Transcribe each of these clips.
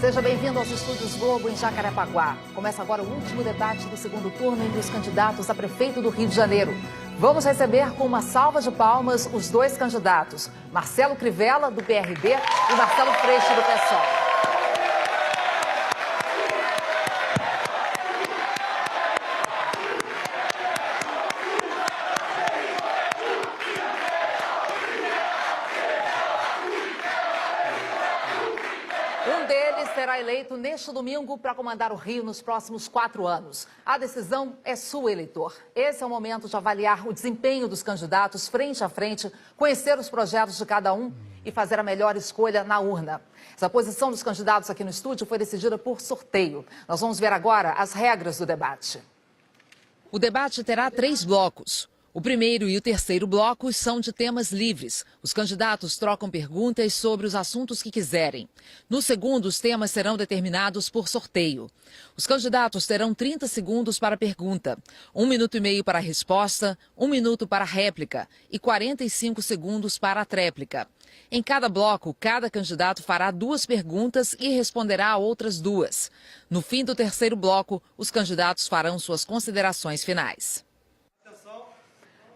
Seja bem-vindo aos Estúdios Globo em Jacarepaguá. Começa agora o último debate do segundo turno entre os candidatos a prefeito do Rio de Janeiro. Vamos receber com uma salva de palmas os dois candidatos, Marcelo Crivella, do PRB, e Marcelo Freixo, do PSOL. Será eleito neste domingo para comandar o Rio nos próximos 4 anos. A decisão é sua, eleitor. Esse é o momento de avaliar o desempenho dos candidatos frente a frente, conhecer os projetos de cada um e fazer a melhor escolha na urna. Essa posição dos candidatos aqui no estúdio foi decidida por sorteio. Nós vamos ver agora as regras do debate. O debate terá 3 blocos. O primeiro e o terceiro blocos são de temas livres. Os candidatos trocam perguntas sobre os assuntos que quiserem. No segundo, os temas serão determinados por sorteio. Os candidatos terão 30 segundos para a pergunta, 1 minuto e meio para a resposta, 1 minuto para a réplica e 45 segundos para a tréplica. Em cada bloco, cada candidato fará 2 perguntas e responderá a outras 2. No fim do terceiro bloco, os candidatos farão suas considerações finais.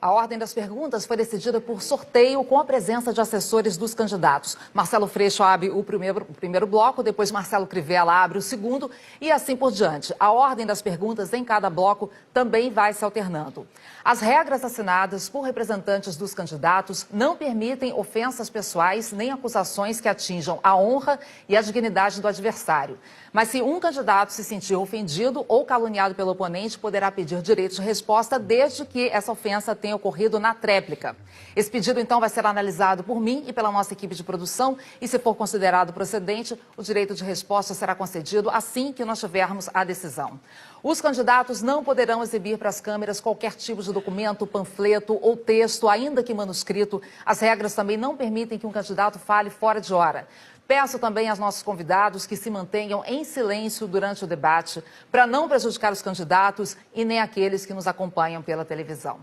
A ordem das perguntas foi decidida por sorteio com a presença de assessores dos candidatos. Marcelo Freixo abre o primeiro bloco, depois Marcelo Crivella abre o segundo e assim por diante. A ordem das perguntas em cada bloco também vai se alternando. As regras assinadas por representantes dos candidatos não permitem ofensas pessoais nem acusações que atinjam a honra e a dignidade do adversário. Mas se um candidato se sentir ofendido ou caluniado pelo oponente, poderá pedir direito de resposta desde que essa ofensa tenha ocorrido na tréplica. Esse pedido, então, vai ser analisado por mim e pela nossa equipe de produção e, se for considerado procedente, o direito de resposta será concedido assim que nós tivermos a decisão. Os candidatos não poderão exibir para as câmeras qualquer tipo de documento, panfleto ou texto, ainda que manuscrito. As regras também não permitem que um candidato fale fora de hora. Peço também aos nossos convidados que se mantenham em silêncio durante o debate, para não prejudicar os candidatos e nem aqueles que nos acompanham pela televisão.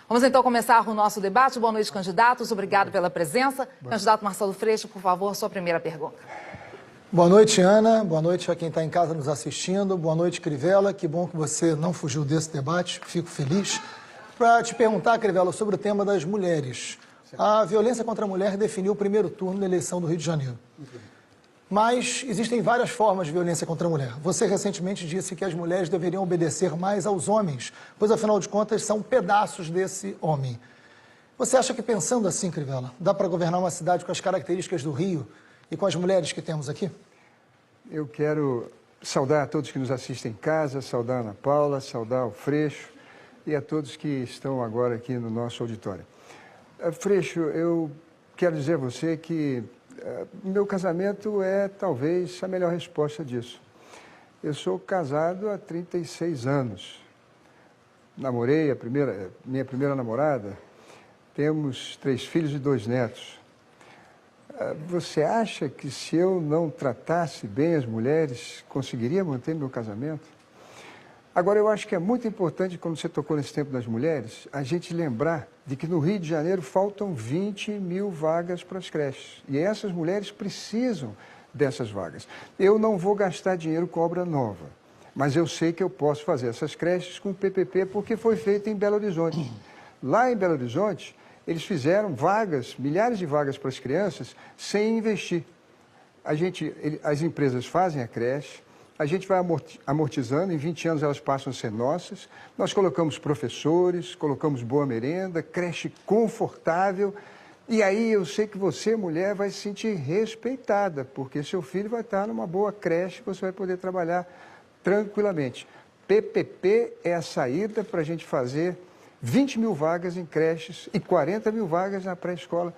Vamos então começar o nosso debate. Boa noite, candidatos. Obrigado pela presença. Candidato Marcelo Freixo, por favor, sua primeira pergunta. Boa noite, Ana. Boa noite a quem está em casa nos assistindo. Boa noite, Crivella. Que bom que você não fugiu desse debate. Fico feliz. Para te perguntar, Crivella, sobre o tema das mulheres. A violência contra a mulher definiu o primeiro turno da eleição do Rio de Janeiro. Mas existem várias formas de violência contra a mulher. Você recentemente disse que as mulheres deveriam obedecer mais aos homens, pois, afinal de contas, são pedaços desse homem. Você acha que, pensando assim, Crivella, dá para governar uma cidade com as características do Rio e com as mulheres que temos aqui? Eu quero saudar a todos que nos assistem em casa, saudar a Ana Paula, saudar o Freixo e a todos que estão agora aqui no nosso auditório. Freixo, eu quero dizer a você que meu casamento é talvez a melhor resposta disso. Eu sou casado há 36 anos. Namorei minha primeira namorada. Temos 3 filhos e 2 netos. Você acha que se eu não tratasse bem as mulheres, conseguiria manter meu casamento? Agora, eu acho que é muito importante, quando você tocou nesse tempo das mulheres, a gente lembrar de que no Rio de Janeiro faltam 20 mil vagas para as creches. E essas mulheres precisam dessas vagas. Eu não vou gastar dinheiro com obra nova, mas eu sei que eu posso fazer essas creches com PPP porque foi feito em Belo Horizonte. Lá em Belo Horizonte, eles fizeram vagas, milhares de vagas para as crianças, sem investir. As empresas fazem a creche, a gente vai amortizando, em 20 anos elas passam a ser nossas. Nós colocamos professores, colocamos boa merenda, creche confortável. E aí eu sei que você, mulher, vai se sentir respeitada, porque seu filho vai estar numa boa creche, você vai poder trabalhar tranquilamente. PPP é a saída para a gente fazer 20 mil vagas em creches e 40 mil vagas na pré-escola,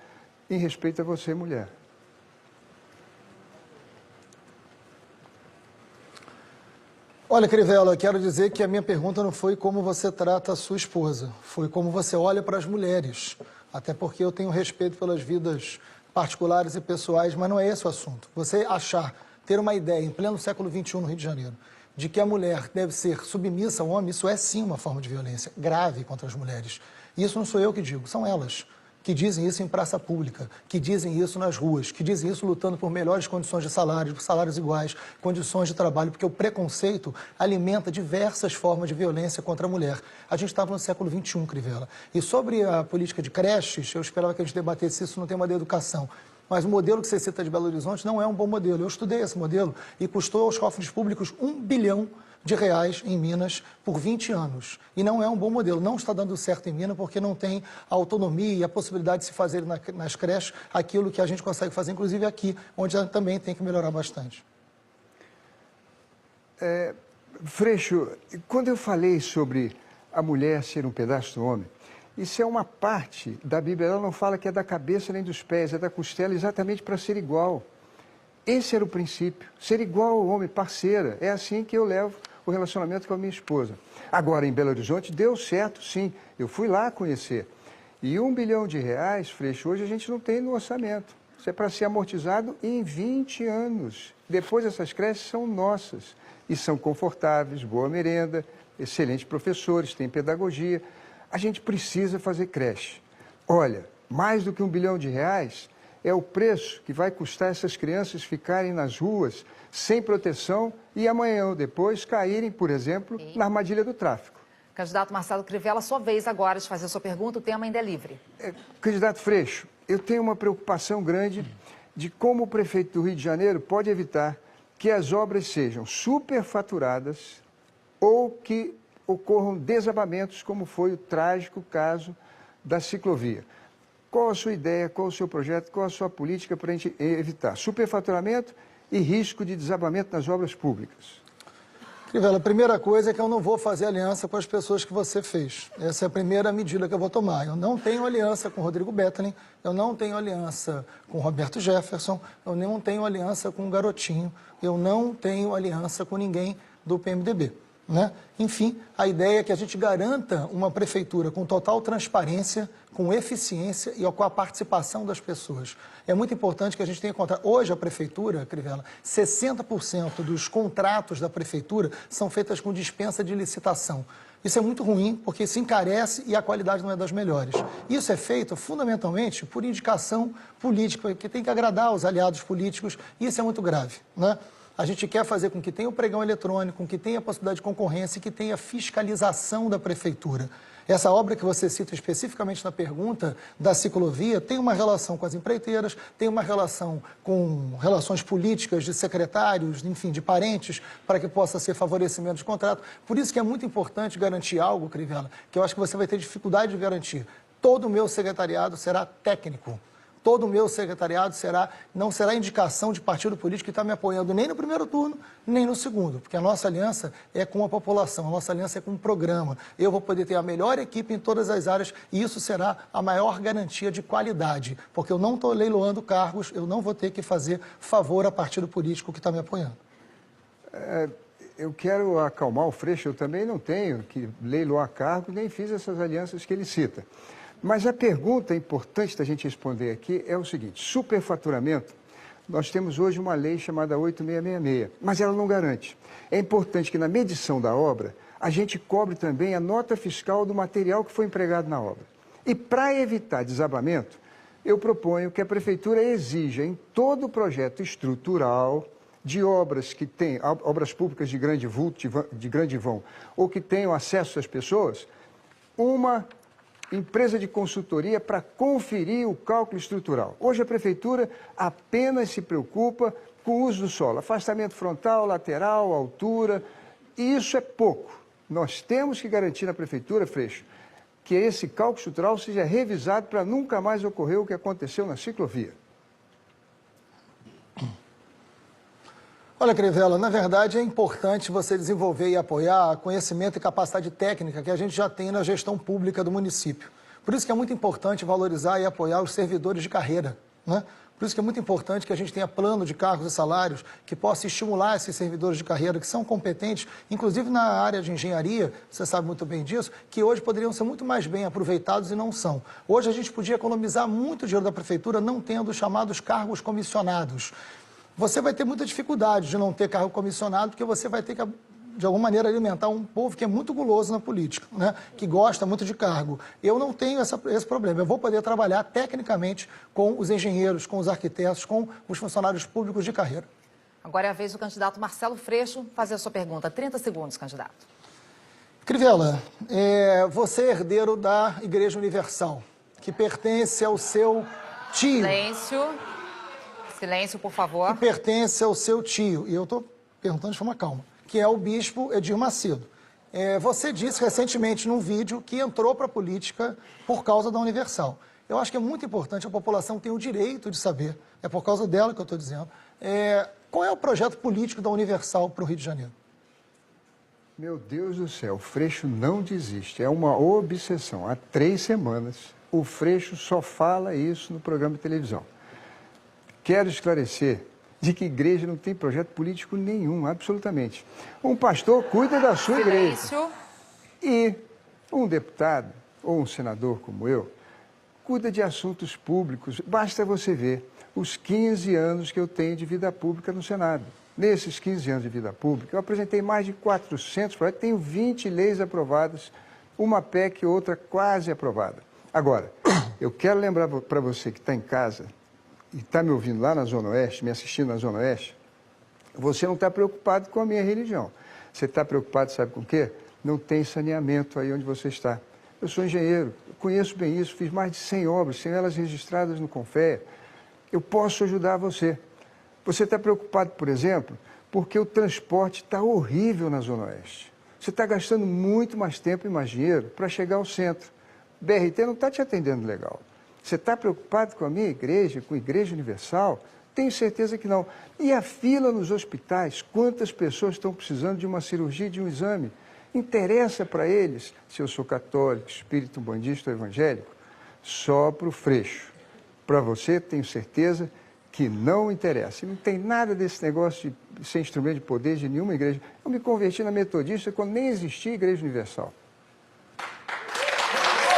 em respeito a você, mulher. Olha, Crivella, eu quero dizer que a minha pergunta não foi como você trata a sua esposa, foi como você olha para as mulheres. Até porque eu tenho respeito pelas vidas particulares e pessoais, mas não é esse o assunto. Você ter uma ideia, em pleno século XXI no Rio de Janeiro, de que a mulher deve ser submissa ao homem, isso é sim uma forma de violência grave contra as mulheres. E isso não sou eu que digo, são elas. que dizem isso em praça pública, que dizem isso nas ruas, que dizem isso lutando por melhores condições de salário, por salários iguais, condições de trabalho, porque o preconceito alimenta diversas formas de violência contra a mulher. A gente estava no século XXI, Crivella. E sobre a política de creches, eu esperava que a gente debatesse isso no tema da educação. Mas o modelo que você cita de Belo Horizonte não é um bom modelo. Eu estudei esse modelo e custou aos cofres públicos R$1 bilhão em Minas por 20 anos. E não é um bom modelo. Não está dando certo em Minas porque não tem a autonomia e a possibilidade de se fazer nas creches aquilo que a gente consegue fazer, inclusive aqui, onde também tem que melhorar bastante. Freixo, quando eu falei sobre a mulher ser um pedaço do homem, isso é uma parte da Bíblia. Ela não fala que é da cabeça nem dos pés, é da costela exatamente para ser igual. Esse era o princípio, ser igual ao homem, parceira. É assim que eu levo o relacionamento com a minha esposa. Agora, em Belo Horizonte, deu certo, sim. Eu fui lá conhecer. E R$1 bilhão, Freixo, hoje a gente não tem no orçamento. Isso é para ser amortizado em 20 anos. Depois, essas creches são nossas. E são confortáveis, boa merenda, excelentes professores, tem pedagogia. A gente precisa fazer creche. Olha, mais do que R$1 bilhão é o preço que vai custar essas crianças ficarem nas ruas sem proteção e amanhã ou depois caírem, por exemplo, na armadilha do tráfico. Candidato Marcelo Crivella, sua vez agora de fazer a sua pergunta, o tema ainda é livre. Candidato Freixo, eu tenho uma preocupação grande de como o prefeito do Rio de Janeiro pode evitar que as obras sejam superfaturadas ou que ocorram desabamentos, como foi o trágico caso da ciclovia. Qual a sua ideia, qual o seu projeto, qual a sua política para a gente evitar superfaturamento e risco de desabamento nas obras públicas? Crivella, a primeira coisa é que eu não vou fazer aliança com as pessoas que você fez. Essa é a primeira medida que eu vou tomar. Eu não tenho aliança com Rodrigo Bettelin, eu não tenho aliança com Roberto Jefferson, eu não tenho aliança com o Garotinho, eu não tenho aliança com ninguém do PMDB. Né? Enfim, a ideia é que a gente garanta uma prefeitura com total transparência, com eficiência e com a participação das pessoas. É muito importante que a gente tenha contrato. Hoje a prefeitura, Crivella, 60% dos contratos da prefeitura são feitos com dispensa de licitação. Isso é muito ruim, porque se encarece e a qualidade não é das melhores. Isso é feito fundamentalmente por indicação política, que tem que agradar os aliados políticos, e isso é muito grave, né? A gente quer fazer com que tenha o pregão eletrônico, com que tenha a possibilidade de concorrência e que tenha fiscalização da prefeitura. Essa obra que você cita especificamente na pergunta da ciclovia tem uma relação com as empreiteiras, tem uma relação com relações políticas de secretários, enfim, de parentes, para que possa ser favorecimento de contrato. Por isso que é muito importante garantir algo, Crivella, que eu acho que você vai ter dificuldade de garantir. Todo o meu secretariado será técnico. Todo o meu secretariado não será indicação de partido político que está me apoiando nem no primeiro turno, nem no segundo, porque a nossa aliança é com a população, a nossa aliança é com o programa. Eu vou poder ter a melhor equipe em todas as áreas e isso será a maior garantia de qualidade, porque eu não estou leiloando cargos, eu não vou ter que fazer favor a partido político que está me apoiando. Eu quero acalmar o Freixo, eu também não tenho que leiloar cargo, nem fiz essas alianças que ele cita. Mas a pergunta importante da gente responder aqui é o seguinte: superfaturamento, nós temos hoje uma lei chamada 8666, mas ela não garante. É importante que na medição da obra, a gente cobre também a nota fiscal do material que foi empregado na obra. E para evitar desabamento, eu proponho que a Prefeitura exija em todo o projeto estrutural de obras que têm, obras públicas de grande vulto, de grande vão, ou que tenham acesso às pessoas, uma empresa de consultoria para conferir o cálculo estrutural. Hoje a Prefeitura apenas se preocupa com o uso do solo, afastamento frontal, lateral, altura, e isso é pouco. Nós temos que garantir na Prefeitura, Freixo, que esse cálculo estrutural seja revisado para nunca mais ocorrer o que aconteceu na ciclovia. Olha, Crivella, na verdade é importante você desenvolver e apoiar conhecimento e capacidade técnica que a gente já tem na gestão pública do município. Por isso que é muito importante valorizar e apoiar os servidores de carreira, né? Por isso que é muito importante que a gente tenha plano de cargos e salários que possa estimular esses servidores de carreira que são competentes, inclusive na área de engenharia, você sabe muito bem disso, que hoje poderiam ser muito mais bem aproveitados e não são. Hoje a gente podia economizar muito dinheiro da prefeitura não tendo os chamados cargos comissionados. Você vai ter muita dificuldade de não ter cargo comissionado, porque você vai ter que de alguma maneira, alimentar um povo que é muito guloso na política, né? Que gosta muito de cargo. Eu não tenho esse problema. Eu vou poder trabalhar tecnicamente com os engenheiros, com os arquitetos, com os funcionários públicos de carreira. Agora é a vez do candidato Marcelo Freixo fazer a sua pergunta. 30 segundos, candidato. Crivella, você é herdeiro da Igreja Universal, que pertence ao seu tio. Silêncio. Silêncio, por favor. Que pertence ao seu tio, e eu estou perguntando de forma calma, que é o bispo Edir Macedo. Você disse recentemente num vídeo que entrou para a política por causa da Universal. Eu acho que é muito importante, a população tem o direito de saber, é por causa dela que eu estou dizendo, qual é o projeto político da Universal para o Rio de Janeiro? Meu Deus do céu, o Freixo não desiste, é uma obsessão. Há 3 semanas, o Freixo só fala isso no programa de televisão. Quero esclarecer de que igreja não tem projeto político nenhum, absolutamente. Um pastor cuida da sua igreja. E um deputado ou um senador como eu cuida de assuntos públicos. Basta você ver os 15 anos que eu tenho de vida pública no Senado. Nesses 15 anos de vida pública, eu apresentei mais de 400 projetos, tenho 20 leis aprovadas, uma PEC e outra quase aprovada. Agora, eu quero lembrar para você que está em casa e está me ouvindo lá na Zona Oeste, me assistindo na Zona Oeste, você não está preocupado com a minha religião. Você está preocupado, sabe com o quê? Não tem saneamento aí onde você está. Eu sou engenheiro, conheço bem isso, fiz mais de 100 obras, 100 elas registradas no Confea. Eu posso ajudar você. Você está preocupado, por exemplo, porque o transporte está horrível na Zona Oeste. Você está gastando muito mais tempo e mais dinheiro para chegar ao centro. O BRT não está te atendendo legal. Você está preocupado com a minha igreja, com a Igreja Universal? Tenho certeza que não. E a fila nos hospitais? Quantas pessoas estão precisando de uma cirurgia, de um exame? Interessa para eles se eu sou católico, espírito umbandista ou evangélico? Só para o Freixo. Para você, tenho certeza que não interessa. E não tem nada desse negócio de ser instrumento de poder de nenhuma igreja. Eu me converti na metodista quando nem existia Igreja Universal.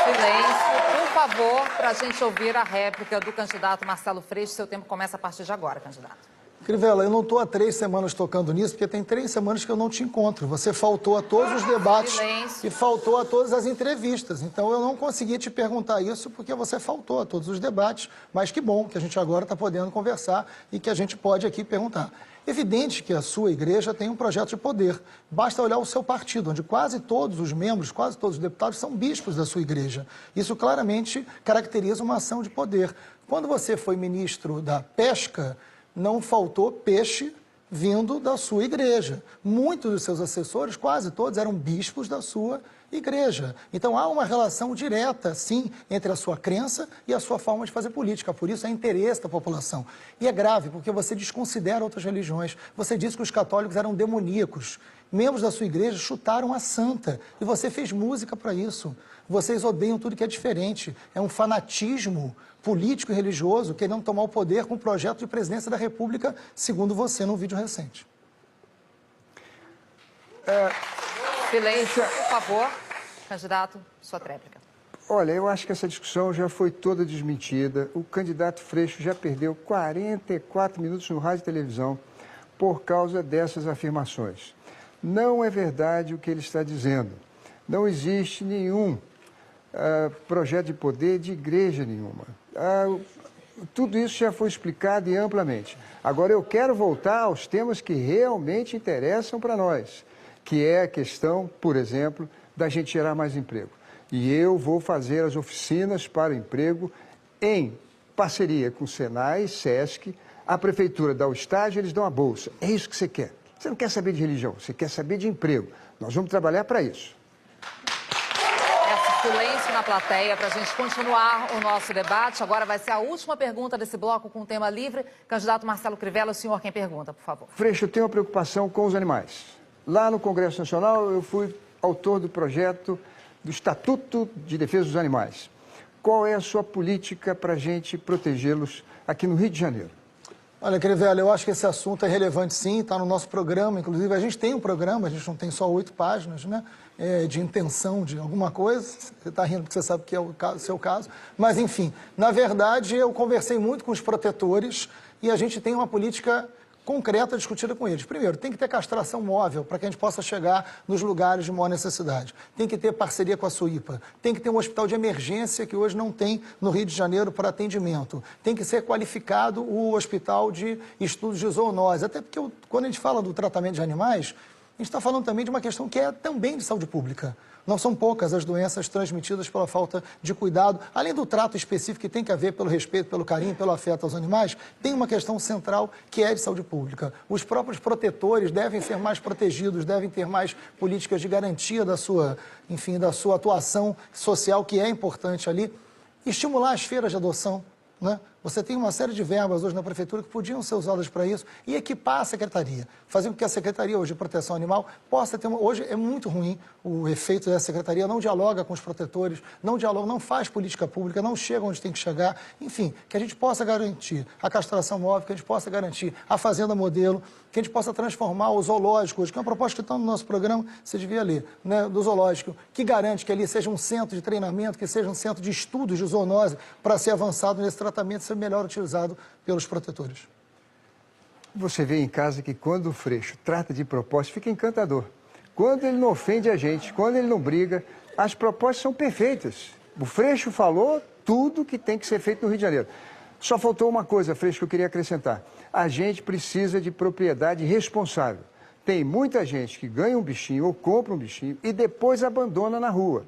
Silêncio, por favor, para a gente ouvir a réplica do candidato Marcelo Freixo. Seu tempo começa a partir de agora, candidato. Crivella, eu não estou há 3 semanas tocando nisso, porque tem 3 semanas que eu não te encontro. Você faltou a todos os debates e faltou a todas as entrevistas. Então, eu não consegui te perguntar isso porque você faltou a todos os debates. Mas que bom que a gente agora está podendo conversar e que a gente pode aqui perguntar. Evidente que a sua igreja tem um projeto de poder. Basta olhar o seu partido, onde quase todos os membros, quase todos os deputados são bispos da sua igreja. Isso claramente caracteriza uma ação de poder. Quando você foi ministro da Pesca, não faltou peixe vindo da sua igreja. Muitos dos seus assessores, quase todos, eram bispos da sua igreja. Então há uma relação direta, sim, entre a sua crença e a sua forma de fazer política. Por isso é interesse da população. E é grave, porque você desconsidera outras religiões. Você disse que os católicos eram demoníacos. Membros da sua igreja chutaram a santa. E você fez música para isso. Vocês odeiam tudo que é diferente. É um fanatismo político e religioso querendo tomar o poder com o projeto de presidência da República, segundo você, num vídeo recente. Silêncio, por favor. Candidato, sua tréplica. Olha, eu acho que essa discussão já foi toda desmentida. O candidato Freixo já perdeu 44 minutos no rádio e televisão por causa dessas afirmações. Não é verdade o que ele está dizendo. Não existe nenhum projeto de poder de igreja nenhuma. Tudo isso já foi explicado e amplamente. Agora, eu quero voltar aos temas que realmente interessam para nós, que é a questão, por exemplo, da gente gerar mais emprego. E eu vou fazer as oficinas para o emprego em parceria com o Senai, Sesc, a Prefeitura dá o estágio, eles dão a bolsa. É isso que você quer. Você não quer saber de religião, você quer saber de emprego. Nós vamos trabalhar para isso. Silêncio na plateia para a gente continuar o nosso debate. Agora vai ser a última pergunta desse bloco com o tema livre. Candidato Marcelo Crivella, o senhor quem pergunta, por favor. Freixo, eu tenho uma preocupação com os animais. Lá no Congresso Nacional, eu fui autor do projeto do Estatuto de Defesa dos Animais. Qual é a sua política para a gente protegê-los aqui no Rio de Janeiro? Olha, Crivella, eu acho que esse assunto é relevante sim, está no nosso programa. Inclusive, a gente tem um programa, a gente não tem só 8 páginas, né? De intenção de alguma coisa. Você está rindo porque você sabe que é o seu caso. Mas, enfim, na verdade, eu conversei muito com os protetores e a gente tem uma política concreta discutida com eles. Primeiro, tem que ter castração móvel para que a gente possa chegar nos lugares de maior necessidade. Tem que ter parceria com a SUIPA. Tem que ter um hospital de emergência que hoje não tem no Rio de Janeiro para atendimento. Tem que ser qualificado o hospital de estudos de zoonose. Até porque quando a gente fala do tratamento de animais, a gente está falando também de uma questão que é também de saúde pública. Não são poucas as doenças transmitidas pela falta de cuidado. Além do trato específico que tem que haver pelo respeito, pelo carinho, pelo afeto aos animais, tem uma questão central que é de saúde pública. Os próprios protetores devem ser mais protegidos, devem ter mais políticas de garantia da sua, enfim, da sua atuação social, que é importante ali. Estimular as feiras de adoção, né? Você tem uma série de verbas hoje na prefeitura que podiam ser usadas para isso e equipar a secretaria. Fazer com que a secretaria hoje de proteção animal possa ter Hoje é muito ruim o efeito da secretaria, não dialoga com os protetores, não dialoga, não faz política pública, não chega onde tem que chegar. Enfim, que a gente possa garantir a castração móvel, que a gente possa garantir a fazenda modelo, que a gente possa transformar o zoológico hoje, que é uma proposta que está no nosso programa, você devia ler, né, do zoológico, que garante que ali seja um centro de treinamento, que seja um centro de estudos de zoonose para ser avançado nesse tratamento, ser melhor utilizado pelos protetores. Você vê em casa que quando o Freixo trata de propósito, fica encantador. Quando ele não ofende a gente, quando ele não briga, as propostas são perfeitas. O Freixo falou tudo que tem que ser feito no Rio de Janeiro. Só faltou uma coisa, Freixo, que eu queria acrescentar. A gente precisa de propriedade responsável. Tem muita gente que ganha um bichinho ou compra um bichinho e depois abandona na rua.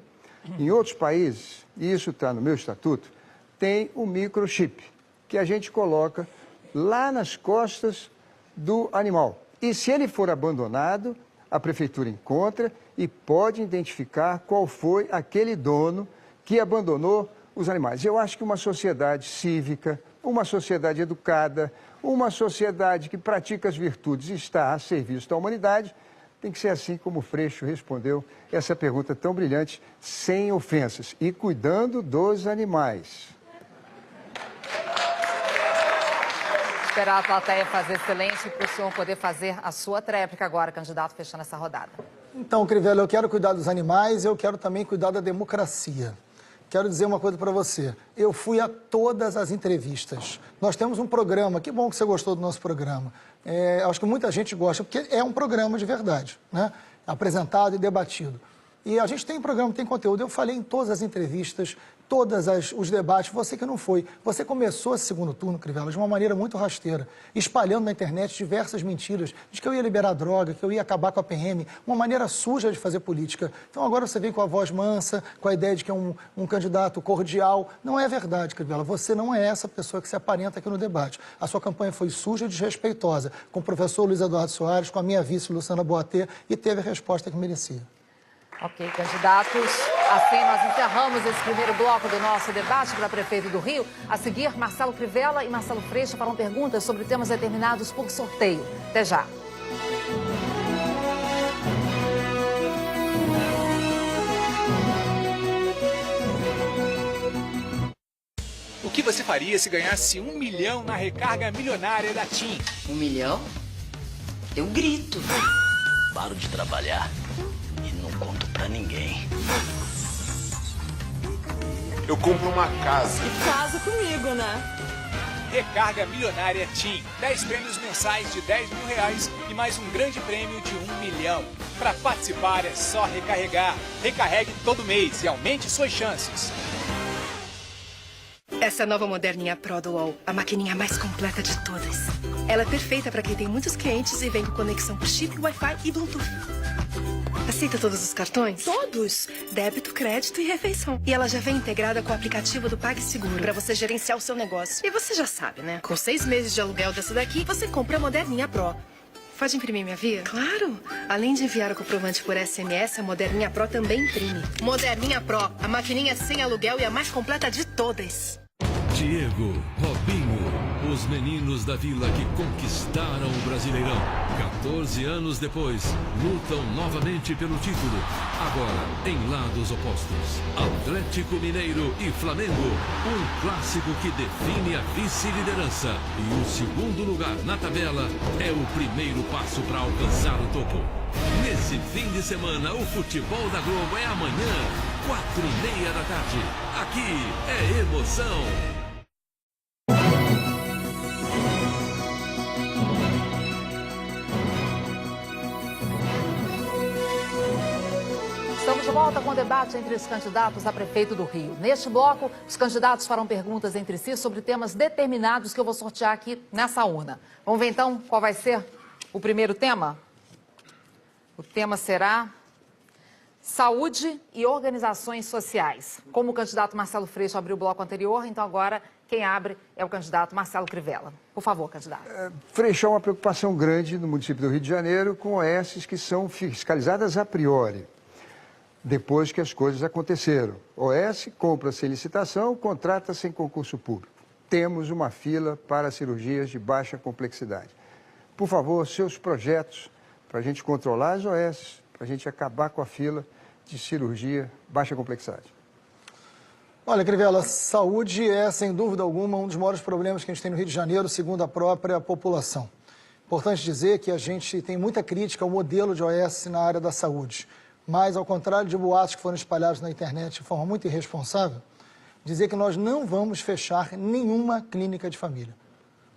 Em outros países, e isso está no meu estatuto, tem o microchip, que a gente coloca lá nas costas do animal. E se ele for abandonado, a prefeitura encontra e pode identificar qual foi aquele dono que abandonou os animais. Eu acho que uma sociedade cívica, uma sociedade educada, uma sociedade que pratica as virtudes e está a serviço da humanidade, tem que ser assim como o Freixo respondeu essa pergunta tão brilhante, sem ofensas e cuidando dos animais. Esperar a plateia fazer silêncio para o senhor poder fazer a sua tréplica agora, candidato, fechando essa rodada. Então, Crivella, eu quero cuidar dos animais, eu quero também cuidar da democracia. Quero dizer uma coisa para você. Eu fui a todas as entrevistas. Nós temos um programa, que bom que você gostou do nosso programa. Acho que muita gente gosta, porque é um programa de verdade, né? Apresentado e debatido. E a gente tem programa, tem conteúdo. Eu falei em todas as entrevistas, todos os debates. Você que não foi. Você começou esse segundo turno, Crivella, de uma maneira muito rasteira, espalhando na internet diversas mentiras, de que eu ia liberar droga, que eu ia acabar com a PM, uma maneira suja de fazer política. Então agora você vem com a voz mansa, com a ideia de que é um candidato cordial. Não é verdade, Crivella. Você não é essa pessoa que se aparenta aqui no debate. A sua campanha foi suja e desrespeitosa, com o professor Luiz Eduardo Soares, com a minha vice, Luciana Boatê, e teve a resposta que merecia. Ok, candidatos. Assim nós encerramos esse primeiro bloco do nosso debate para prefeito do Rio. A seguir, Marcelo Crivella e Marcelo Freixo farão perguntas sobre temas determinados por sorteio. Até já. O que você faria se ganhasse 1 milhão na recarga milionária da TIM? 1 milhão? Eu grito. Paro de trabalhar e não conto pra ninguém. Eu compro uma casa. Casa comigo, né? Recarga milionária TIM. 10 prêmios mensais de R$10 mil e mais um grande prêmio de 1 milhão. Para participar é só recarregar. Recarregue todo mês e aumente suas chances. Essa é a nova moderninha Pro do UOL, a maquininha mais completa de todas. Ela é perfeita para quem tem muitos clientes e vem com conexão por chip, Wi-Fi e Bluetooth. Aceita todos os cartões? Todos! Débito, crédito e refeição. E ela já vem integrada com o aplicativo do PagSeguro para você gerenciar o seu negócio. E você já sabe, né? Com 6 meses de aluguel dessa daqui, você compra a moderninha Pro. Pode imprimir minha via? Claro! Além de enviar o comprovante por SMS, a Moderninha Pro também imprime. Moderninha Pro, a maquininha sem aluguel e a mais completa de todas. Diego, Robinho, os meninos da Vila que conquistaram o Brasileirão. 14 anos depois, lutam novamente pelo título. Agora, em lados opostos. Atlético Mineiro e Flamengo. Um clássico que define a vice-liderança. E o segundo lugar na tabela é o primeiro passo para alcançar o topo. Nesse fim de semana, o futebol da Globo é amanhã, 4h30 da tarde. Aqui é emoção. de volta com o debate entre os candidatos a prefeito do Rio. Neste bloco, os candidatos farão perguntas entre si sobre temas determinados que eu vou sortear aqui nessa urna. Vamos ver então qual vai ser o primeiro tema? O tema será saúde e organizações sociais. Como o candidato Marcelo Freixo abriu o bloco anterior, então agora quem abre é o candidato Marcelo Crivella. Por favor, candidato. Freixo, há uma preocupação grande no município do Rio de Janeiro com OS que são fiscalizadas a priori, depois que as coisas aconteceram. OS compra sem licitação, contrata sem concurso público. Temos uma fila para cirurgias de baixa complexidade. Por favor, seus projetos para a gente controlar as OS, para a gente acabar com a fila de cirurgia baixa complexidade. Olha, Crivella, saúde é, sem dúvida alguma, um dos maiores problemas que a gente tem no Rio de Janeiro, segundo a própria população. Importante dizer que a gente tem muita crítica ao modelo de OS na área da saúde, mas, ao contrário de boatos que foram espalhados na internet de forma muito irresponsável, dizer que nós não vamos fechar nenhuma clínica de família.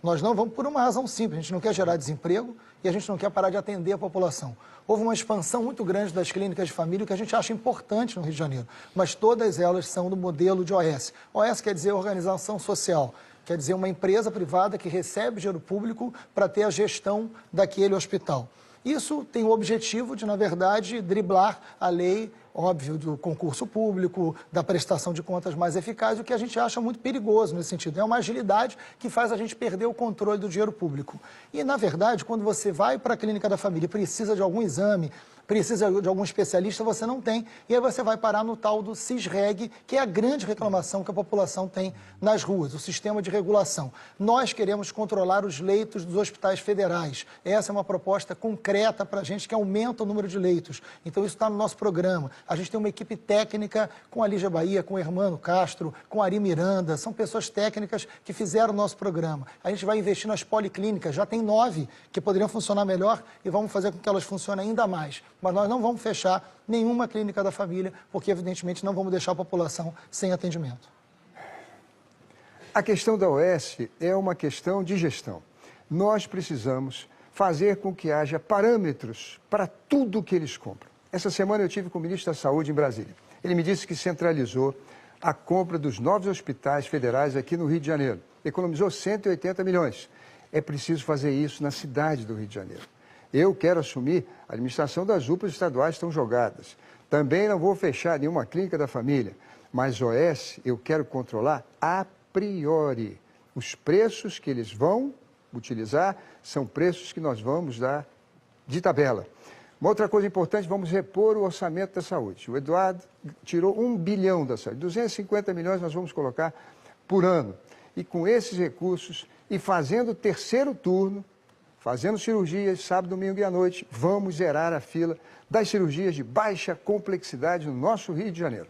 Nós não vamos por uma razão simples, a gente não quer gerar desemprego e a gente não quer parar de atender a população. Houve uma expansão muito grande das clínicas de família, o que a gente acha importante no Rio de Janeiro, mas todas elas são do modelo de OS. OS quer dizer organização social, quer dizer uma empresa privada que recebe dinheiro público para ter a gestão daquele hospital. Isso tem o objetivo de, na verdade, driblar a lei, óbvio, do concurso público, da prestação de contas mais eficaz, o que a gente acha muito perigoso nesse sentido. É uma agilidade que faz a gente perder o controle do dinheiro público. E, na verdade, quando você vai para a clínica da família e precisa de algum exame, precisa de algum especialista, você não tem. E aí você vai parar no tal do CISREG, que é a grande reclamação que a população tem nas ruas, o sistema de regulação. Nós queremos controlar os leitos dos hospitais federais. Essa é uma proposta concreta para a gente, que aumenta o número de leitos. Então isso está no nosso programa. A gente tem uma equipe técnica com a Lígia Bahia, com o Hermano Castro, com a Ari Miranda. São pessoas técnicas que fizeram o nosso programa. A gente vai investir nas policlínicas. Já tem 9 que poderiam funcionar melhor e vamos fazer com que elas funcionem ainda mais. Mas nós não vamos fechar nenhuma clínica da família, porque, evidentemente, não vamos deixar a população sem atendimento. A questão da OS é uma questão de gestão. Nós precisamos fazer com que haja parâmetros para tudo que eles compram. Essa semana eu tive com o ministro da Saúde em Brasília. Ele me disse que centralizou a compra dos novos hospitais federais aqui no Rio de Janeiro. Economizou 180 milhões. É preciso fazer isso na cidade do Rio de Janeiro. Eu quero assumir a administração das UPAs estaduais estão jogadas. Também não vou fechar nenhuma clínica da família, mas OS eu quero controlar a priori. Os preços que eles vão utilizar são preços que nós vamos dar de tabela. Uma outra coisa importante, vamos repor o orçamento da saúde. O Eduardo tirou 1 bilhão da saúde, 250 milhões nós vamos colocar por ano. E com esses recursos e fazendo o terceiro turno, fazendo cirurgias sábado, domingo e à noite, vamos zerar a fila das cirurgias de baixa complexidade no nosso Rio de Janeiro.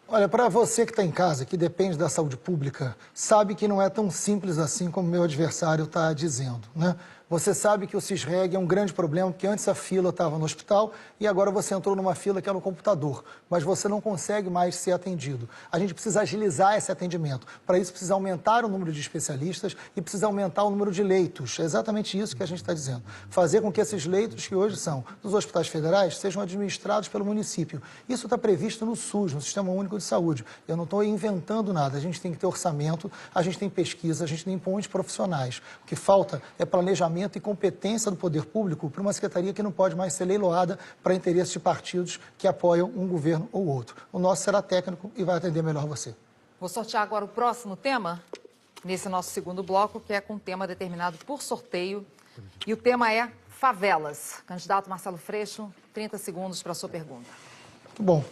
Olha, para você que está em casa, que depende da saúde pública, sabe que não é tão simples assim como meu adversário está dizendo, né? Você sabe que o CISREG é um grande problema, porque antes a fila estava no hospital e agora você entrou numa fila que é no computador, mas você não consegue mais ser atendido. A gente precisa agilizar esse atendimento. Para isso, precisa aumentar o número de especialistas e precisa aumentar o número de leitos. É exatamente isso que a gente está dizendo. Fazer com que esses leitos, que hoje são dos hospitais federais, sejam administrados pelo município. Isso está previsto no SUS, no Sistema Único de Saúde. Eu não estou inventando nada. A gente tem que ter orçamento, a gente tem pesquisa, a gente tem pontos profissionais. O que falta é planejamento e competência do poder público para uma secretaria que não pode mais ser leiloada para interesses de partidos que apoiam um governo ou outro. O nosso será técnico e vai atender melhor você. Vou sortear agora o próximo tema, nesse nosso segundo bloco, que é com um tema determinado por sorteio. E o tema é favelas. Candidato Marcelo Freixo, 30 segundos para a sua pergunta. Muito bom.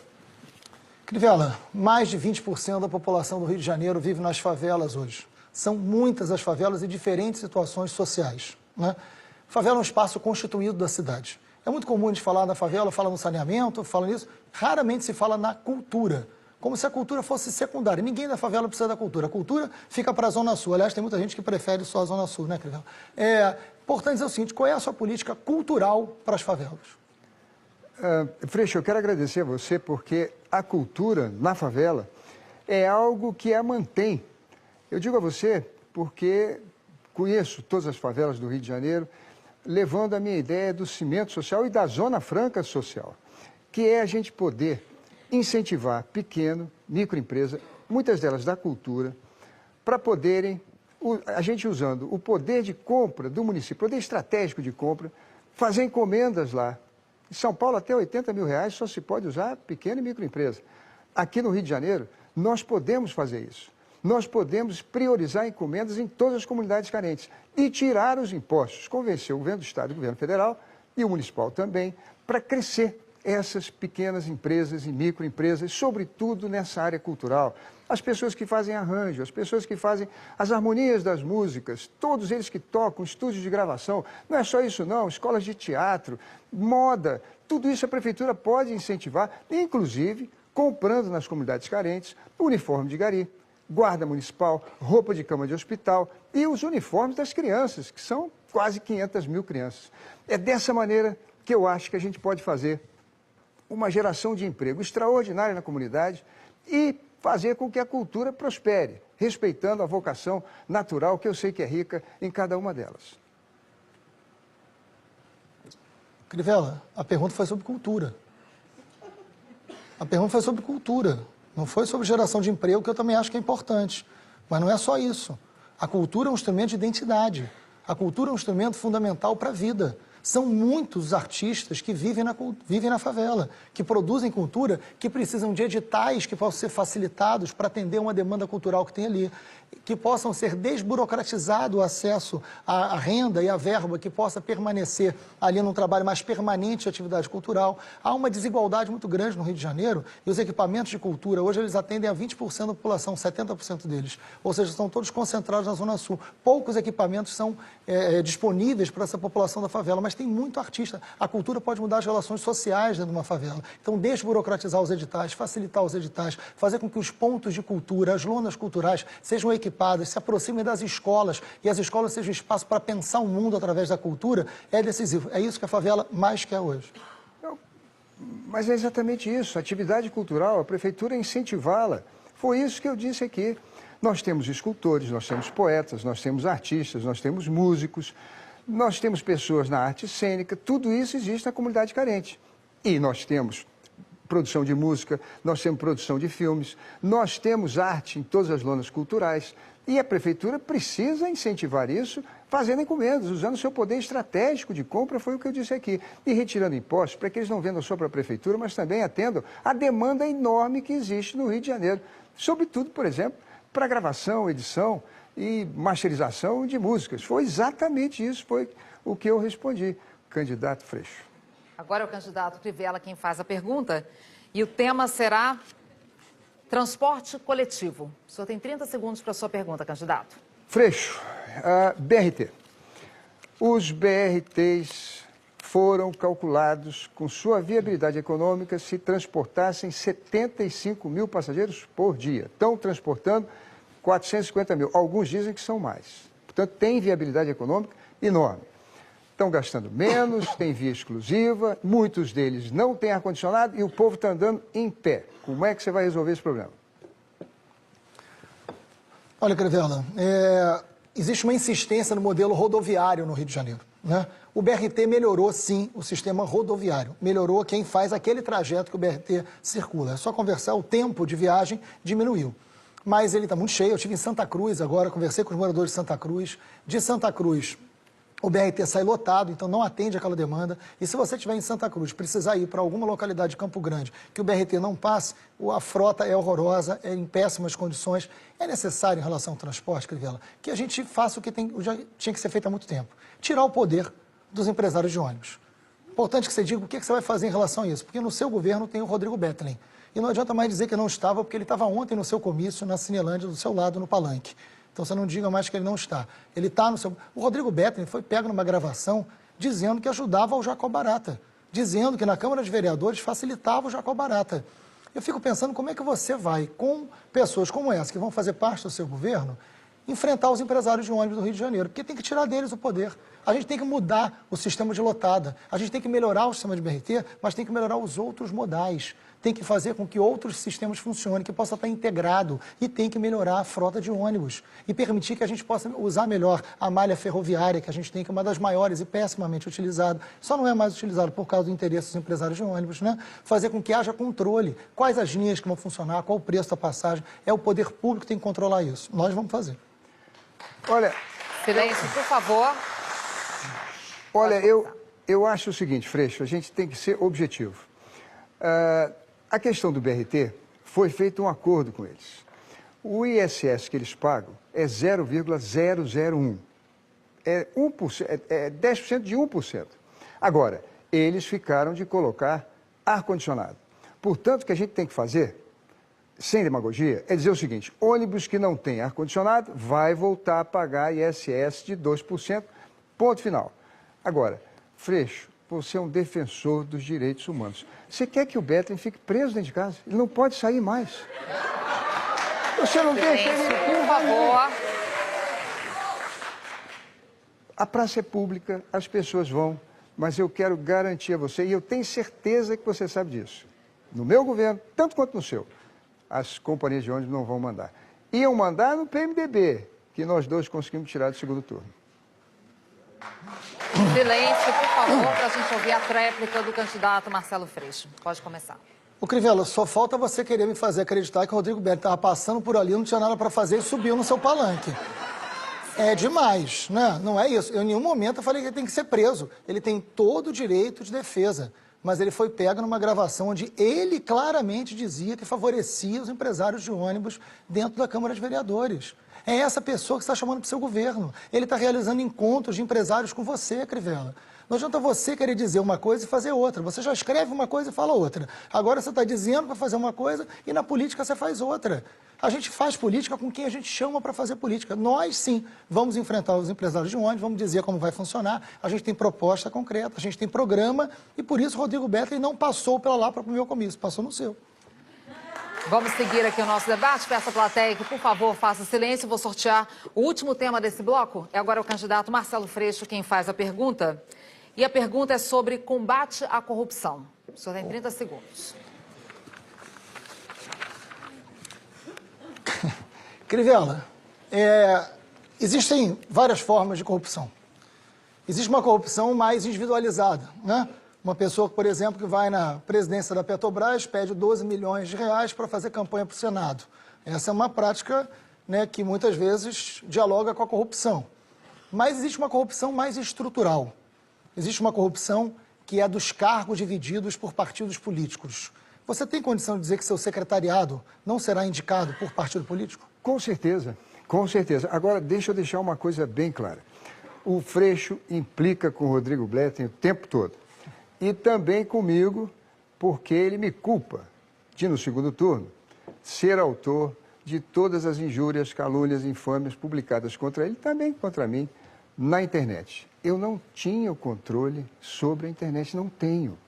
Crivella, mais de 20% da população do Rio de Janeiro vive nas favelas hoje. São muitas as favelas e diferentes situações sociais, né? Favela é um espaço constituído da cidade. É muito comum a gente falar da favela, fala no saneamento, fala nisso. Raramente se fala na cultura, como se a cultura fosse secundária. Ninguém da favela precisa da cultura. A cultura fica para a Zona Sul. Aliás, tem muita gente que prefere só a Zona Sul, né, Crivella? É importante dizer o seguinte, qual é a sua política cultural para as favelas? Freixo, eu quero agradecer a você porque a cultura na favela é algo que a mantém. Eu digo a você porque conheço todas as favelas do Rio de Janeiro. levando a minha ideia do cimento social e da zona franca social, que é a gente poder incentivar pequeno, microempresa, muitas delas da cultura, para poderem, a gente usando o poder de compra do município, poder estratégico de compra, fazer encomendas lá. Em São Paulo, até R$80 mil só se pode usar pequena e microempresa. Aqui no Rio de Janeiro, nós podemos fazer isso. Nós podemos priorizar encomendas em todas as comunidades carentes e tirar os impostos, convencer o governo do Estado e o governo federal e o municipal também, para crescer essas pequenas empresas e microempresas, sobretudo nessa área cultural. As pessoas que fazem arranjo, as pessoas que fazem as harmonias das músicas, todos eles que tocam, estúdios de gravação, não é só isso não, escolas de teatro, moda, tudo isso a prefeitura pode incentivar, inclusive comprando nas comunidades carentes uniforme de gari, guarda municipal, roupa de cama de hospital e os uniformes das crianças, que são quase 500 mil crianças. É dessa maneira que eu acho que a gente pode fazer uma geração de emprego extraordinária na comunidade e fazer com que a cultura prospere, respeitando a vocação natural, que eu sei que é rica em cada uma delas. Crivella, a pergunta foi sobre cultura. A pergunta foi sobre cultura, não foi sobre geração de emprego, que eu também acho que é importante. Mas não é só isso. A cultura é um instrumento de identidade. A cultura é um instrumento fundamental para a vida. São muitos artistas que vivem na favela, que produzem cultura, que precisam de editais que possam ser facilitados para atender uma demanda cultural que tem ali, que possam ser desburocratizado o acesso à renda e à verba, que possa permanecer ali num trabalho mais permanente de atividade cultural. Há uma desigualdade muito grande no Rio de Janeiro e os equipamentos de cultura, hoje eles atendem a 20% da população, 70% deles, ou seja, estão todos concentrados na Zona Sul. Poucos equipamentos são disponíveis para essa população da favela, mas tem muito artista. A cultura pode mudar as relações sociais dentro de uma favela. Então, desburocratizar os editais, facilitar os editais, fazer com que os pontos de cultura, as lonas culturais, sejam equipadas, se aproximem das escolas e as escolas sejam espaço para pensar o mundo através da cultura, é decisivo. É isso que a favela mais quer hoje. Mas é exatamente isso. A atividade cultural, a prefeitura incentivá-la. Foi isso que eu disse aqui. Nós temos escultores, nós temos poetas, nós temos artistas, nós temos músicos, nós temos pessoas na arte cênica, tudo isso existe na comunidade carente. E nós temos produção de música, nós temos produção de filmes, nós temos arte em todas as lonas culturais. E a prefeitura precisa incentivar isso, fazendo encomendas, usando o seu poder estratégico de compra, foi o que eu disse aqui, e retirando impostos para que eles não vendam só para a prefeitura, mas também atendam a demanda enorme que existe no Rio de Janeiro. Sobretudo, por exemplo, para gravação, edição e masterização de músicas. Foi exatamente isso, foi o que eu respondi, candidato Freixo. Agora é o candidato Crivella quem faz a pergunta e o tema será transporte coletivo. O senhor tem 30 segundos para a sua pergunta, candidato. Freixo, BRT. Os BRTs foram calculados com sua viabilidade econômica se transportassem 75 mil passageiros por dia. Estão transportando 450 mil. Alguns dizem que são mais. Portanto, tem viabilidade econômica enorme. Estão gastando menos, tem via exclusiva, muitos deles não têm ar-condicionado e o povo está andando em pé. Como é que você vai resolver esse problema? Olha, Crivella, existe uma insistência no modelo rodoviário no Rio de Janeiro, né? O BRT melhorou, sim, o sistema rodoviário. Melhorou quem faz aquele trajeto que o BRT circula. É só conversar, o tempo de viagem diminuiu. Mas ele está muito cheio. Eu estive em Santa Cruz agora, conversei com os moradores de Santa Cruz. De Santa Cruz, o BRT sai lotado, então não atende aquela demanda. E se você estiver em Santa Cruz, precisar ir para alguma localidade de Campo Grande, que o BRT não passe, a frota é horrorosa, é em péssimas condições. É necessário, em relação ao transporte, Crivella, que a gente faça o que já tinha que ser feito há muito tempo. Tirar o poder dos empresários de ônibus. Importante que você diga o que você vai fazer em relação a isso, porque no seu governo tem o Rodrigo Bettelin. E não adianta mais dizer que não estava, porque ele estava ontem no seu comício, na Cinelândia, do seu lado, no Palanque. Então, você não diga mais que ele não está. Ele está no seu... O Rodrigo Bettelin foi pego numa gravação dizendo que ajudava o Jacob Barata, dizendo que na Câmara de Vereadores facilitava o Jacob Barata. Eu fico pensando como é que você vai, com pessoas como essa, que vão fazer parte do seu governo, enfrentar os empresários de ônibus do Rio de Janeiro, porque tem que tirar deles o poder. A gente tem que mudar o sistema de lotada, a gente tem que melhorar o sistema de BRT, mas tem que melhorar os outros modais. Tem que fazer com que outros sistemas funcionem, que possa estar integrado, e tem que melhorar a frota de ônibus e permitir que a gente possa usar melhor a malha ferroviária, que a gente tem, que é uma das maiores e pessimamente utilizada, só não é mais utilizada por causa do interesse dos empresários de ônibus, né? Fazer com que haja controle, quais as linhas que vão funcionar, qual o preço da passagem, é o poder público que tem que controlar isso. Nós vamos fazer. Olha... Silêncio, por favor. Olha, eu acho o seguinte, Freixo, a gente tem que ser objetivo. A questão do BRT, foi feito um acordo com eles. O ISS que eles pagam é 0,001. É 1%, é 10% de 1%. Agora, eles ficaram de colocar ar-condicionado. Portanto, o que a gente tem que fazer, sem demagogia, é dizer o seguinte: ônibus que não tem ar-condicionado vai voltar a pagar ISS de 2%, ponto final. Agora, Freixo, você é um defensor dos direitos humanos. Você quer que o Betlen fique preso dentro de casa? Ele não pode sair mais. Você não deixa ele... Por favor. A praça é pública, as pessoas vão, mas eu quero garantir a você, e eu tenho certeza que você sabe disso, no meu governo, tanto quanto no seu, as companhias de ônibus não vão mandar. Iam mandar no PMDB, que nós dois conseguimos tirar do segundo turno. Silêncio, por favor, para a gente ouvir a tréplica do candidato Marcelo Freixo. Pode começar. Ô, Crivella, só falta você querer me fazer acreditar que o Rodrigo Betlen estava passando por ali, não tinha nada para fazer e subiu no seu palanque. É demais, né? Não é isso. Eu, em nenhum momento eu falei que ele tem que ser preso. Ele tem todo o direito de defesa. Mas ele foi pego numa gravação onde ele claramente dizia que favorecia os empresários de ônibus dentro da Câmara de Vereadores. É essa pessoa que você está chamando para o seu governo. Ele está realizando encontros de empresários com você, Crivella. Não adianta você querer dizer uma coisa e fazer outra. Você já escreve uma coisa e fala outra. Agora você está dizendo que vai fazer uma coisa e na política você faz outra. A gente faz política com quem a gente chama para fazer política. Nós, sim, vamos enfrentar os empresários de ônibus, vamos dizer como vai funcionar. A gente tem proposta concreta, a gente tem programa e por isso o Rodrigo Betlen não passou pela lá para o meu comício, passou no seu. Vamos seguir aqui o nosso debate. Peço à plateia que, por favor, faça silêncio. Vou sortear o último tema desse bloco. É agora o candidato Marcelo Freixo quem faz a pergunta. E a pergunta é sobre combate à corrupção. O senhor tem 30 segundos. Crivella, existem várias formas de corrupção. Existe uma corrupção mais individualizada, né? Uma pessoa, por exemplo, que vai na presidência da Petrobras, pede 12 milhões de reais para fazer campanha para o Senado. Essa é uma prática, né, que muitas vezes dialoga com a corrupção. Mas existe uma corrupção mais estrutural. Existe uma corrupção que é dos cargos divididos por partidos políticos. Você tem condição de dizer que seu secretariado não será indicado por partido político? Com certeza, com certeza. Agora, deixa eu deixar uma coisa bem clara. O Freixo implica com o Rodrigo Betlen o tempo todo. E também comigo, porque ele me culpa de, no segundo turno, ser autor de todas as injúrias, calúnias, infâmias publicadas contra ele, também contra mim, na internet. Eu não tinha o controle sobre a internet, não tenho.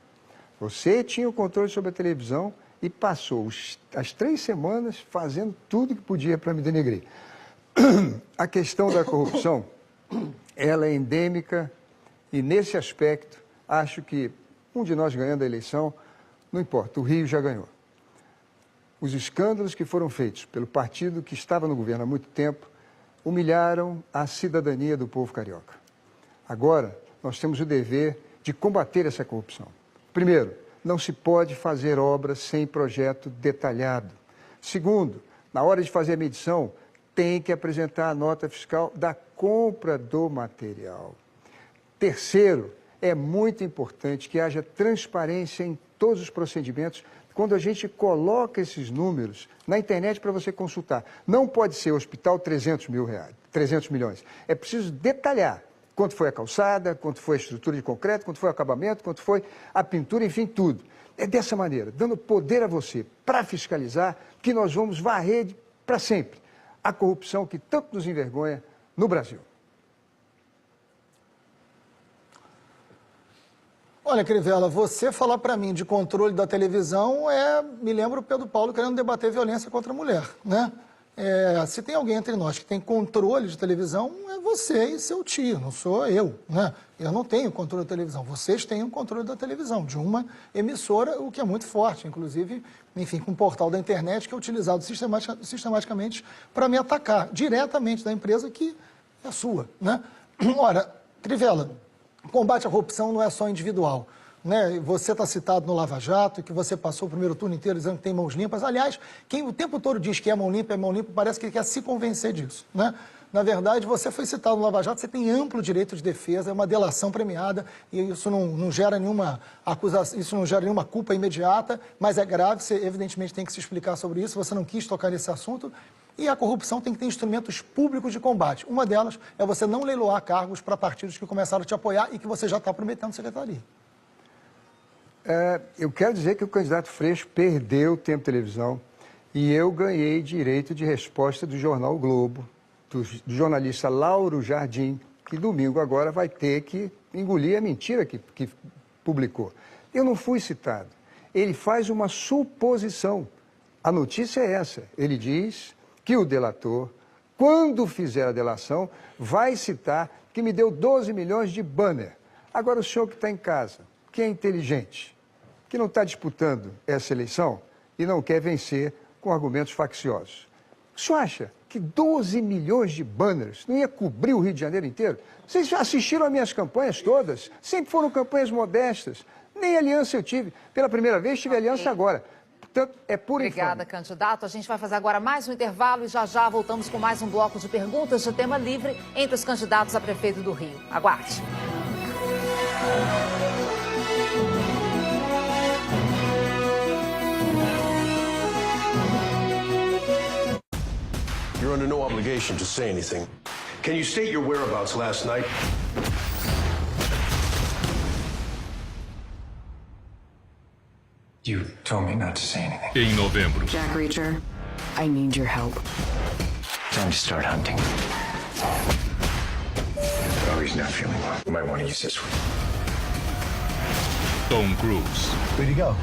Você tinha o controle sobre a televisão e passou as 3 semanas fazendo tudo que podia para me denegrir. A questão da corrupção, ela é endêmica e, nesse aspecto, acho que um de nós ganhando a eleição, não importa, o Rio já ganhou. Os escândalos que foram feitos pelo partido que estava no governo há muito tempo humilharam a cidadania do povo carioca. Agora, nós temos o dever de combater essa corrupção. Primeiro, não se pode fazer obras sem projeto detalhado. Segundo, na hora de fazer a medição, tem que apresentar a nota fiscal da compra do material. Terceiro, é muito importante que haja transparência em todos os procedimentos quando a gente coloca esses números na internet para você consultar. Não pode ser hospital 300 milhões. É preciso detalhar quanto foi a calçada, quanto foi a estrutura de concreto, quanto foi o acabamento, quanto foi a pintura, enfim, tudo. É dessa maneira, dando poder a você para fiscalizar, que nós vamos varrer para sempre a corrupção que tanto nos envergonha no Brasil. Olha, Crivella, você falar para mim de controle da televisão me lembra o Pedro Paulo querendo debater violência contra a mulher, né? se tem alguém entre nós que tem controle de televisão, é você e seu tio, não sou eu, né? Eu não tenho controle da televisão, vocês têm o controle da televisão, de uma emissora, o que é muito forte, inclusive, enfim, com um portal da internet que é utilizado sistematicamente para me atacar, diretamente da empresa que é sua, né? Ora, Crivella, combate à corrupção não é só individual. Né? Você está citado no Lava Jato, que você passou o primeiro turno inteiro dizendo que tem mãos limpas. Aliás, quem o tempo todo diz que é mão limpa, parece que ele quer se convencer disso. Né? Na verdade, você foi citado no Lava Jato, você tem amplo direito de defesa, é uma delação premiada, e isso não gera nenhuma acusação, isso não gera nenhuma culpa imediata, mas é grave, você evidentemente tem que se explicar sobre isso, você não quis tocar nesse assunto. E a corrupção tem que ter instrumentos públicos de combate. Uma delas é você não leiloar cargos para partidos que começaram a te apoiar e que você já está prometendo secretaria. Eu quero dizer que o candidato Freixo perdeu o tempo de televisão e eu ganhei direito de resposta do jornal o Globo, do jornalista Lauro Jardim, que domingo agora vai ter que engolir a mentira que publicou. Eu não fui citado. Ele faz uma suposição. A notícia é essa. Ele diz que o delator, quando fizer a delação, vai citar que me deu 12 milhões de banner. Agora, o senhor que está em casa, que é inteligente, que não está disputando essa eleição e não quer vencer com argumentos facciosos. O senhor acha que 12 milhões de banners não ia cobrir o Rio de Janeiro inteiro? Vocês já assistiram às minhas campanhas todas? Sempre foram campanhas modestas. Nem aliança eu tive. Pela primeira vez tive aliança agora. Portanto, é pura Obrigada, candidato. A gente vai fazer agora mais um intervalo e já voltamos com mais um bloco de perguntas de tema livre entre os candidatos a prefeito do Rio. Aguarde. You're under no obligation to say anything. Can you state your whereabouts last night? You told me not to say anything. Em novembro. Jack Reacher, I need your help. Time to start hunting. Oh, he's not feeling well. You might want to use this one. Tom Cruise. Way to go.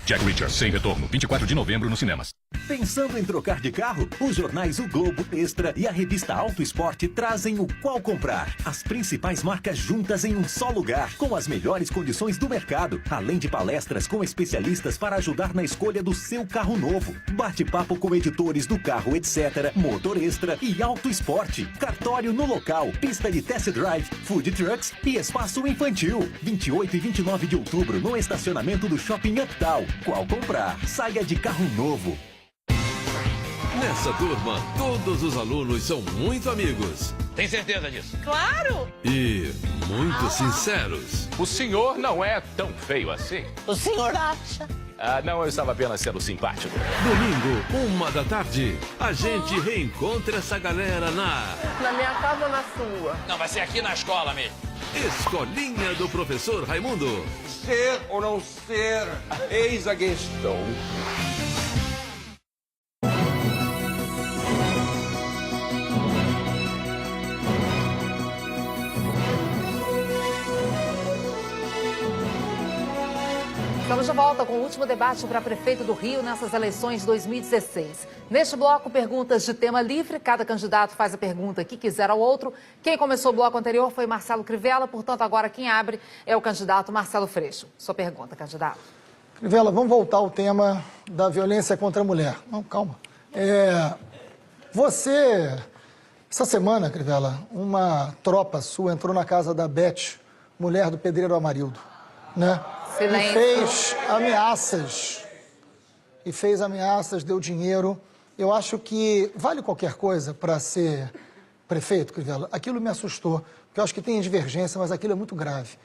Jack Reacher, sem retorno. 24 de novembro nos cinemas. Pensando em trocar de carro? Os jornais O Globo, Extra e a revista Auto Esporte trazem o Qual Comprar. As principais marcas juntas em um só lugar, com as melhores condições do mercado, além de palestras com especialistas para ajudar na escolha do seu carro novo. Bate-papo com editores do Carro Etc., Motor Extra e Auto Esporte. Cartório no local, pista de test drive, food trucks e espaço infantil. 28 e 29 de outubro no estacionamento do Shopping Uptown. Qual Comprar? Saia de carro novo. Nessa turma, todos os alunos são muito amigos. Tem certeza disso? Claro! E muito sinceros. O senhor não é tão feio assim. O senhor acha? Ah, não, eu estava apenas sendo simpático. Domingo, 1h, a gente reencontra essa galera Na minha casa ou na sua? Não, vai ser aqui na escola mesmo. Escolinha do Professor Raimundo. Ser ou não ser, eis a questão. Estamos de volta com o último debate para prefeito do Rio nessas eleições de 2016. Neste bloco, perguntas de tema livre. Cada candidato faz a pergunta que quiser ao outro. Quem começou o bloco anterior foi Marcelo Crivella, portanto, agora quem abre é o candidato Marcelo Freixo. Sua pergunta, candidato. Crivella, vamos voltar ao tema da violência contra a mulher. Não, calma. Essa semana, Crivella, uma tropa sua entrou na casa da Beth, mulher do pedreiro Amarildo, né? Silêncio. E fez ameaças, deu dinheiro. Eu acho que vale qualquer coisa para ser prefeito, Crivella. Aquilo me assustou, porque eu acho que tem divergência, mas aquilo é muito grave.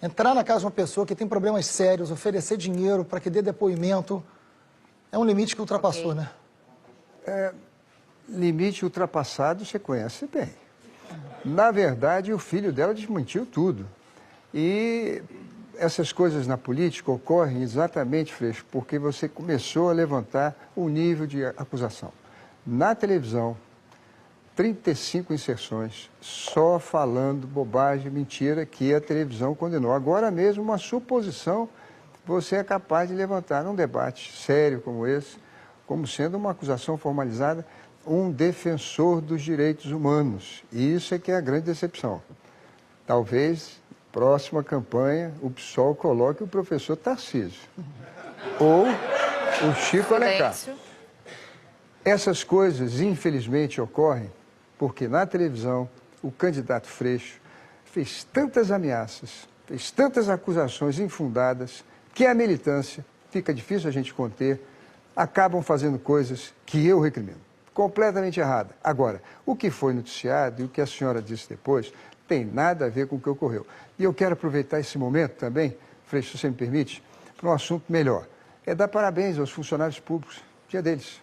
Entrar na casa de uma pessoa que tem problemas sérios, oferecer dinheiro para que dê depoimento, é um limite que ultrapassou, né? Limite ultrapassado você conhece bem. Na verdade, o filho dela desmentiu tudo. E essas coisas na política ocorrem exatamente, Freixo, porque você começou a levantar o nível de acusação. Na televisão, 35 inserções, só falando bobagem, mentira, que a televisão condenou. Agora mesmo, uma suposição, você é capaz de levantar num debate sério como esse, como sendo uma acusação formalizada, um defensor dos direitos humanos. E isso é que é a grande decepção. Talvez, próxima campanha, o PSOL coloque o professor Tarcísio. Ou o Chico Alencar. Essas coisas, infelizmente, ocorrem porque na televisão o candidato Freixo fez tantas ameaças, fez tantas acusações infundadas, que a militância, fica difícil a gente conter, acabam fazendo coisas que eu recrimino. Completamente errada. Agora, o que foi noticiado e o que a senhora disse depois tem nada a ver com o que ocorreu. E eu quero aproveitar esse momento também, Freixo, se você me permite, para um assunto melhor. É dar parabéns aos funcionários públicos, dia deles.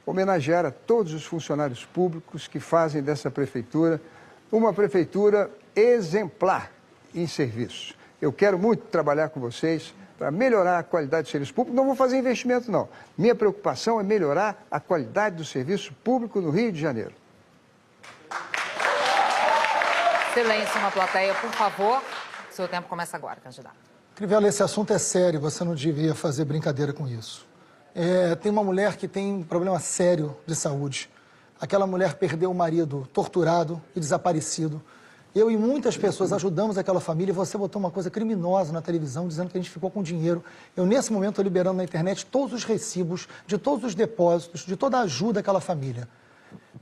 Homenagear a todos os funcionários públicos que fazem dessa prefeitura uma prefeitura exemplar em serviço. Eu quero muito trabalhar com vocês para melhorar a qualidade do serviço público. Não vou fazer investimento, não. Minha preocupação é melhorar a qualidade do serviço público no Rio de Janeiro. Silêncio na plateia, por favor. Seu tempo começa agora, candidato. Crivella, esse assunto é sério, você não devia fazer brincadeira com isso. Tem uma mulher que tem um problema sério de saúde. Aquela mulher perdeu o marido torturado e desaparecido. Eu e muitas pessoas ajudamos aquela família e você botou uma coisa criminosa na televisão dizendo que a gente ficou com dinheiro. Eu, nesse momento, estou liberando na internet todos os recibos de todos os depósitos, de toda a ajuda àquela família.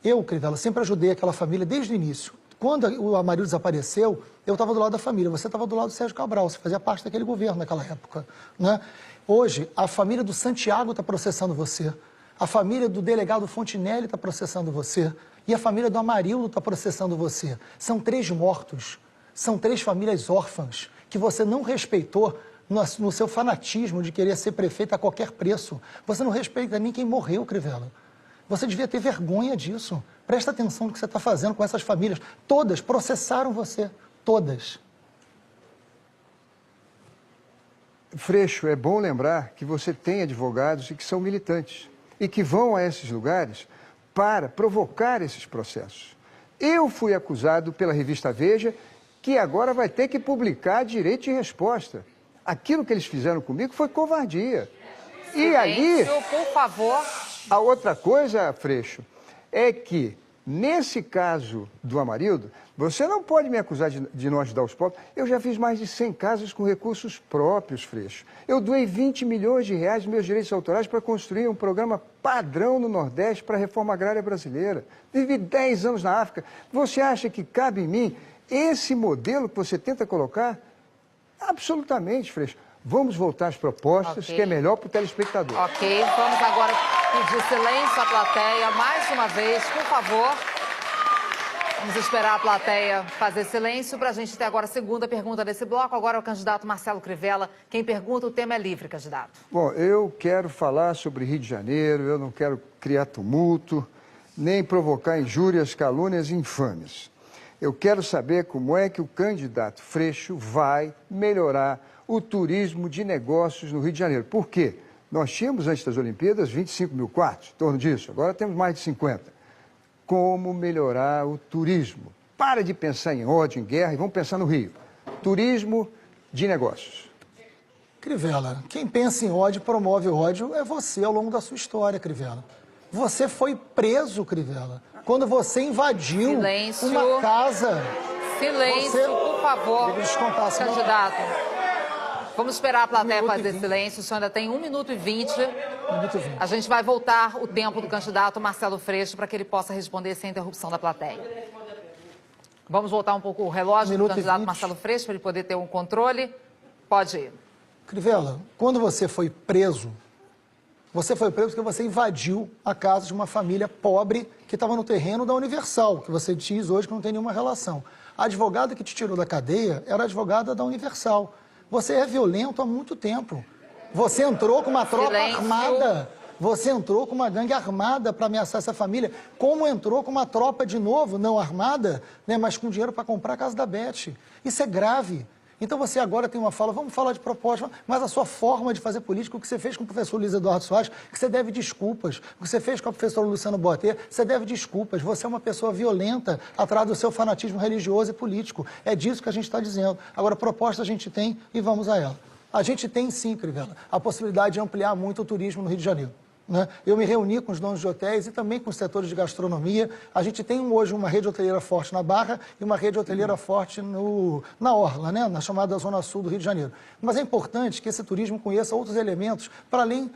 Eu, Crivella, sempre ajudei aquela família desde o início. Quando o marido desapareceu, eu estava do lado da família, você estava do lado do Sérgio Cabral, você fazia parte daquele governo naquela época, né? Hoje, a família do Santiago está processando você, a família do delegado Fontinelli está processando você e a família do Amarildo está processando você. São 3 mortos, são 3 famílias órfãs que você não respeitou no seu fanatismo de querer ser prefeito a qualquer preço. Você não respeita nem quem morreu, Crivella. Você devia ter vergonha disso. Presta atenção no que você está fazendo com essas famílias. Todas processaram você, todas. Freixo, é bom lembrar que você tem advogados e que são militantes e que vão a esses lugares para provocar esses processos. Eu fui acusado pela revista Veja, que agora vai ter que publicar direito de resposta. Aquilo que eles fizeram comigo foi covardia. Silêncio, e ali, por favor. A outra coisa, Freixo, é que nesse caso do Amarildo, você não pode me acusar de não ajudar os pobres. Eu já fiz mais de 100 casos com recursos próprios, Freixo. Eu doei 20 milhões de reais de meus direitos autorais para construir um programa padrão no Nordeste para a reforma agrária brasileira. Vivi 10 anos na África. Você acha que cabe em mim esse modelo que você tenta colocar? Absolutamente, Freixo. Vamos voltar às propostas, que é melhor para o telespectador. Ok, vamos agora pedir silêncio à plateia mais uma vez, por favor. Vamos esperar a plateia fazer silêncio para a gente ter agora a segunda pergunta desse bloco. Agora é o candidato Marcelo Crivella. Quem pergunta, o tema é livre, candidato. Bom, eu quero falar sobre Rio de Janeiro, eu não quero criar tumulto, nem provocar injúrias, calúnias e infames. Eu quero saber como é que o candidato Freixo vai melhorar o turismo de negócios no Rio de Janeiro. Por quê? Nós tínhamos, antes das Olimpíadas, 25 mil quartos, em torno disso. Agora temos mais de 50. Como melhorar o turismo? Para de pensar em ódio, em guerra e vamos pensar no Rio. Turismo de negócios. Crivella, quem pensa em ódio, promove ódio, é você ao longo da sua história, Crivella. Você foi preso, Crivella, quando você invadiu uma casa. Silêncio, por favor, candidato. Vamos esperar a plateia fazer silêncio. O senhor ainda tem 1 minuto e 20. A gente vai voltar o tempo do candidato Marcelo Freixo para que ele possa responder sem interrupção da plateia. Vamos voltar um pouco o relógio do candidato Marcelo Freixo para ele poder ter um controle. Pode ir. Crivella, quando você foi preso porque você invadiu a casa de uma família pobre que estava no terreno da Universal, que você diz hoje que não tem nenhuma relação. A advogada que te tirou da cadeia era a advogada da Universal. Você é violento há muito tempo. Você entrou com uma tropa armada. Você entrou com uma gangue armada para ameaçar essa família. Como entrou com uma tropa, de novo, não armada, né, mas com dinheiro para comprar a casa da Beth. Isso é grave. Então você agora tem uma fala, vamos falar de proposta, mas a sua forma de fazer política, o que você fez com o professor Luiz Eduardo Soares, que você deve desculpas. O que você fez com o professor Luciano Boatê, você deve desculpas. Você é uma pessoa violenta atrás do seu fanatismo religioso e político. É disso que a gente está dizendo. Agora, proposta a gente tem e vamos a ela. A gente tem sim, Crivella, a possibilidade de ampliar muito o turismo no Rio de Janeiro. né? Eu me reuni com os donos de hotéis e também com os setores de gastronomia. A gente tem hoje uma rede hoteleira forte na Barra e uma rede hoteleira forte na Orla, né? Na chamada Zona Sul do Rio de Janeiro. Mas é importante que esse turismo conheça outros elementos para além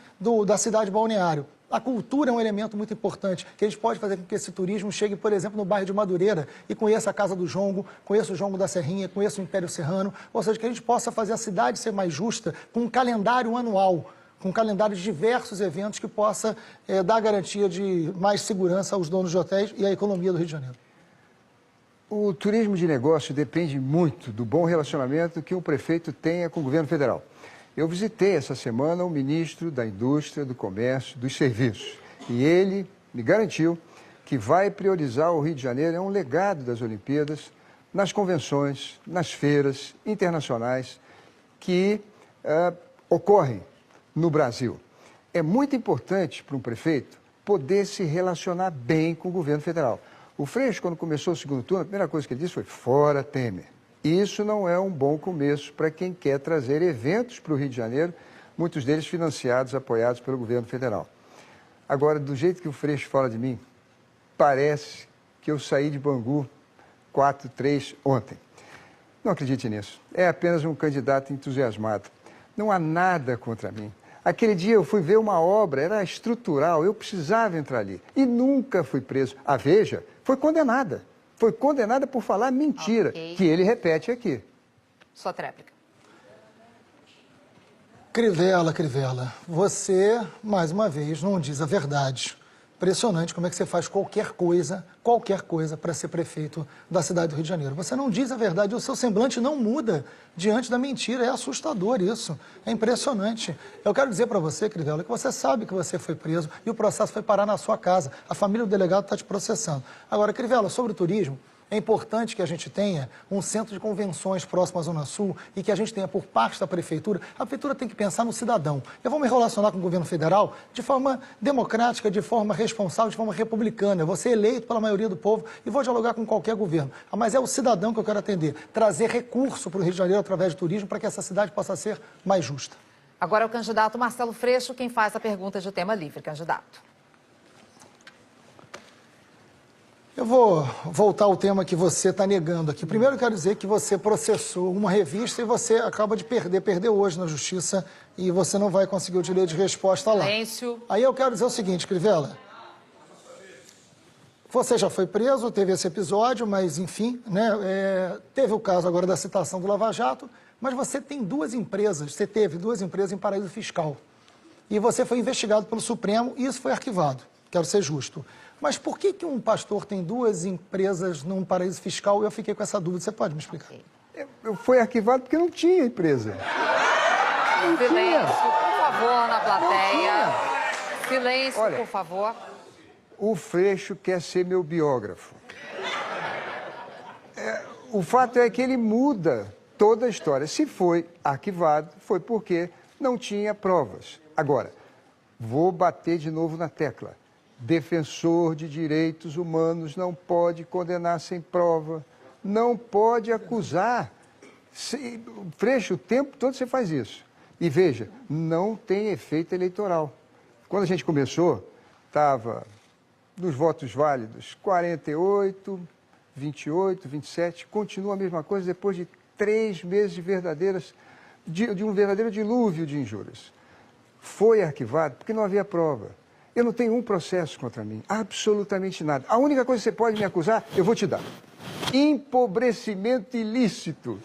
da cidade balneário. A cultura é um elemento muito importante, que a gente pode fazer com que esse turismo chegue, por exemplo, no bairro de Madureira e conheça a Casa do Jongo, conheça o Jongo da Serrinha, conheça o Império Serrano, ou seja, que a gente possa fazer a cidade ser mais justa com um calendário anual, com um calendário de diversos eventos que possa dar garantia de mais segurança aos donos de hotéis e à economia do Rio de Janeiro. O turismo de negócio depende muito do bom relacionamento que o prefeito tenha com o governo federal. Eu visitei essa semana o ministro da Indústria, do Comércio, dos Serviços. E ele me garantiu que vai priorizar o Rio de Janeiro, é um legado das Olimpíadas, nas convenções, nas feiras internacionais que ocorrem no Brasil. É muito importante para um prefeito poder se relacionar bem com o governo federal. O Freixo, quando começou o segundo turno, a primeira coisa que ele disse foi: fora Temer. Isso não é um bom começo para quem quer trazer eventos para o Rio de Janeiro, muitos deles financiados, apoiados pelo governo federal. Agora, do jeito que o Freixo fala de mim, parece que eu saí de Bangu 4-3 ontem. Não acredite nisso. É apenas um candidato entusiasmado. Não há nada contra mim. Aquele dia eu fui ver uma obra, era estrutural, eu precisava entrar ali. E nunca fui preso. A Veja foi condenada. Foi condenada por falar mentira, que ele repete aqui. Sua tréplica. Crivella, você, mais uma vez, não diz a verdade. Impressionante como é que você faz qualquer coisa para ser prefeito da cidade do Rio de Janeiro. Você não diz a verdade, o seu semblante não muda diante da mentira. É assustador isso, é impressionante. Eu quero dizer para você, Crivella, que você sabe que você foi preso e o processo foi parar na sua casa. A família do delegado está te processando. Agora, Crivella, sobre o turismo, é importante que a gente tenha um centro de convenções próximo à Zona Sul e que a gente tenha por parte da prefeitura. A prefeitura tem que pensar no cidadão. Eu vou me relacionar com o governo federal de forma democrática, de forma responsável, de forma republicana. Eu vou ser eleito pela maioria do povo e vou dialogar com qualquer governo. Mas é o cidadão que eu quero atender. Trazer recurso para o Rio de Janeiro através do turismo para que essa cidade possa ser mais justa. Agora é o candidato Marcelo Freixo quem faz a pergunta de tema livre. Candidato. Eu vou voltar ao tema que você está negando aqui. Primeiro, eu quero dizer que você processou uma revista e você acaba de perdeu hoje na justiça e você não vai conseguir o direito de resposta lá. Silêncio. Aí eu quero dizer o seguinte, Crivella. Você já foi preso, teve esse episódio, mas enfim, né? Teve o caso agora da citação do Lava Jato, mas você tem você teve duas empresas em paraíso fiscal. E você foi investigado pelo Supremo e isso foi arquivado. Quero ser justo. Mas por que um pastor tem duas empresas num paraíso fiscal? Eu fiquei com essa dúvida. Você pode me explicar? Foi arquivado porque não tinha empresa. Silêncio, por favor, na plateia. Silêncio, olha, por favor. O Freixo quer ser meu biógrafo. O fato é que ele muda toda a história. Se foi arquivado, foi porque não tinha provas. Agora, vou bater de novo na tecla. Defensor de direitos humanos não pode condenar sem prova, não pode acusar. Freixo, o tempo todo você faz isso. E veja, não tem efeito eleitoral. Quando a gente começou, estava nos votos válidos 48, 28, 27, continua a mesma coisa depois de 3 meses de um verdadeiro dilúvio de injúrias. Foi arquivado porque não havia prova. Eu não tenho um processo contra mim, absolutamente nada. A única coisa que você pode me acusar, eu vou te dar. Empobrecimento ilícito.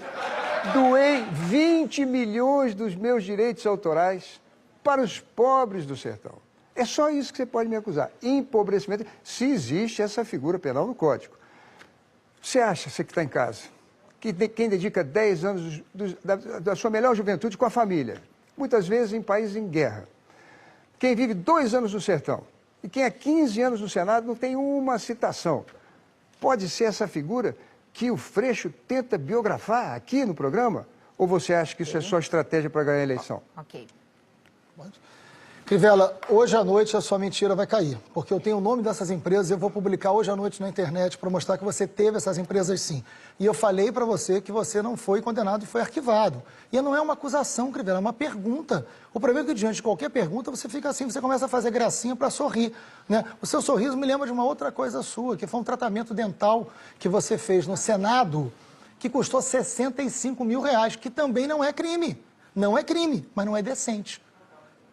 Doei 20 milhões dos meus direitos autorais para os pobres do sertão. É só isso que você pode me acusar. Empobrecimento, se existe essa figura penal no Código. Você acha, você que está em casa, que quem dedica 10 anos da sua melhor juventude com a família, muitas vezes em países em guerra, quem vive 2 anos no sertão e quem há 15 anos no Senado não tem uma citação. Pode ser essa figura que o Freixo tenta biografar aqui no programa? Ou você acha que isso é só estratégia para ganhar a eleição? Ok. Crivella, hoje à noite a sua mentira vai cair, porque eu tenho o nome dessas empresas e eu vou publicar hoje à noite na internet para mostrar que você teve essas empresas sim. E eu falei para você que você não foi condenado e foi arquivado. E não é uma acusação, Crivella, é uma pergunta. O problema é que diante de qualquer pergunta você fica assim, você começa a fazer gracinha para sorrir, né? O seu sorriso me lembra de uma outra coisa sua, que foi um tratamento dental que você fez no Senado, que custou R$65 mil, que também não é crime. Não é crime, mas não é decente.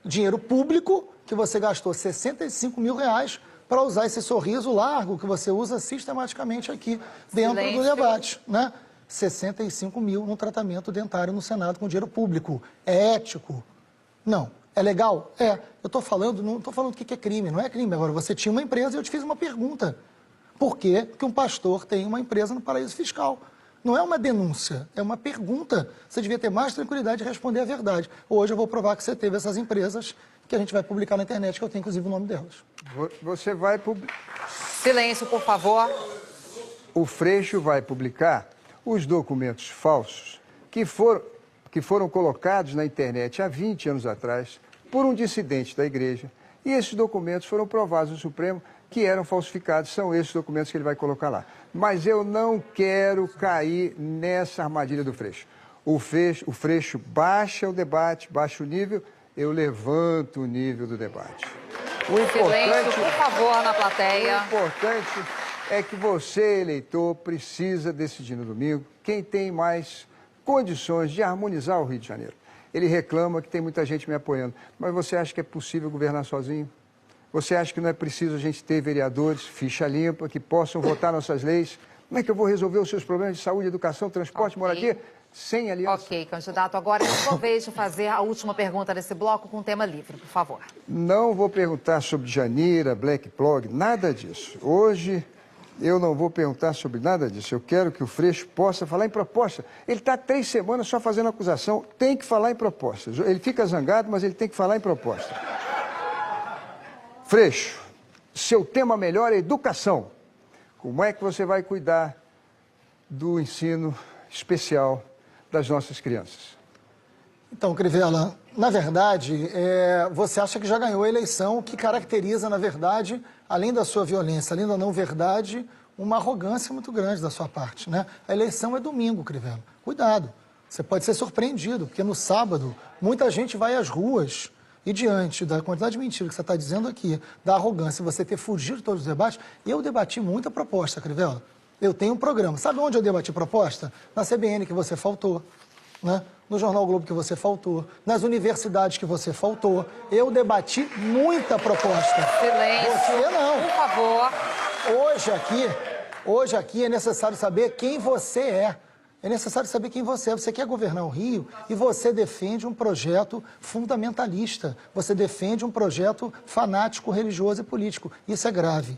Dinheiro público que você gastou R$65 mil para usar esse sorriso largo que você usa sistematicamente aqui dentro do debate, né? 65 mil num tratamento dentário no Senado com dinheiro público. É ético? Não. É legal? É. Eu estou falando, não estou falando o que é crime, não é crime. Agora, você tinha uma empresa e eu te fiz uma pergunta. Por que que um pastor tem uma empresa no paraíso fiscal? Não é uma denúncia, é uma pergunta. Você devia ter mais tranquilidade de responder a verdade. Hoje eu vou provar que você teve essas empresas que a gente vai publicar na internet, que eu tenho inclusive o nome delas. Você vai publicar... Silêncio, por favor. O Freixo vai publicar os documentos falsos que foram colocados na internet há 20 anos atrás por um dissidente da igreja. E esses documentos foram provados no Supremo que eram falsificados. São esses documentos que ele vai colocar lá. Mas eu não quero cair nessa armadilha do Freixo. O Freixo baixa o debate, baixa o nível, eu levanto o nível do debate. Silêncio, por favor, na plateia. O importante é que você, eleitor, precisa decidir no domingo quem tem mais condições de harmonizar o Rio de Janeiro. Ele reclama que tem muita gente me apoiando, mas você acha que é possível governar sozinho? Você acha que não é preciso a gente ter vereadores, ficha limpa, que possam votar nossas leis? Como é que eu vou resolver os seus problemas de saúde, educação, transporte, moradia, sem aliança? Ok, candidato. Agora é a sua vez de fazer a última pergunta desse bloco com tema livre, por favor. Não vou perguntar sobre Janira, Black Plug, nada disso. Hoje eu não vou perguntar sobre nada disso. Eu quero que o Freixo possa falar em proposta. Ele está 3 semanas só fazendo acusação, tem que falar em propostas. Ele fica zangado, mas ele tem que falar em proposta. Freixo, seu tema melhor é educação. Como é que você vai cuidar do ensino especial das nossas crianças? Então, Crivella, na verdade, você acha que já ganhou a eleição, o que caracteriza, na verdade, além da sua violência, além da não verdade, uma arrogância muito grande da sua parte, né? A eleição é domingo, Crivella. Cuidado, você pode ser surpreendido, porque no sábado muita gente vai às ruas. E diante da quantidade de mentiras que você está dizendo aqui, da arrogância, você ter fugido de todos os debates, eu debati muita proposta, Crivella. Eu tenho um programa. Sabe onde eu debati proposta? Na CBN, que você faltou, né? No Jornal Globo, que você faltou, nas universidades que você faltou. Eu debati muita proposta. Silêncio. Você não. Por favor. Hoje aqui é necessário saber quem você é. É necessário saber quem você é. Você quer governar o Rio e você defende um projeto fundamentalista. Você defende um projeto fanático, religioso e político. Isso é grave.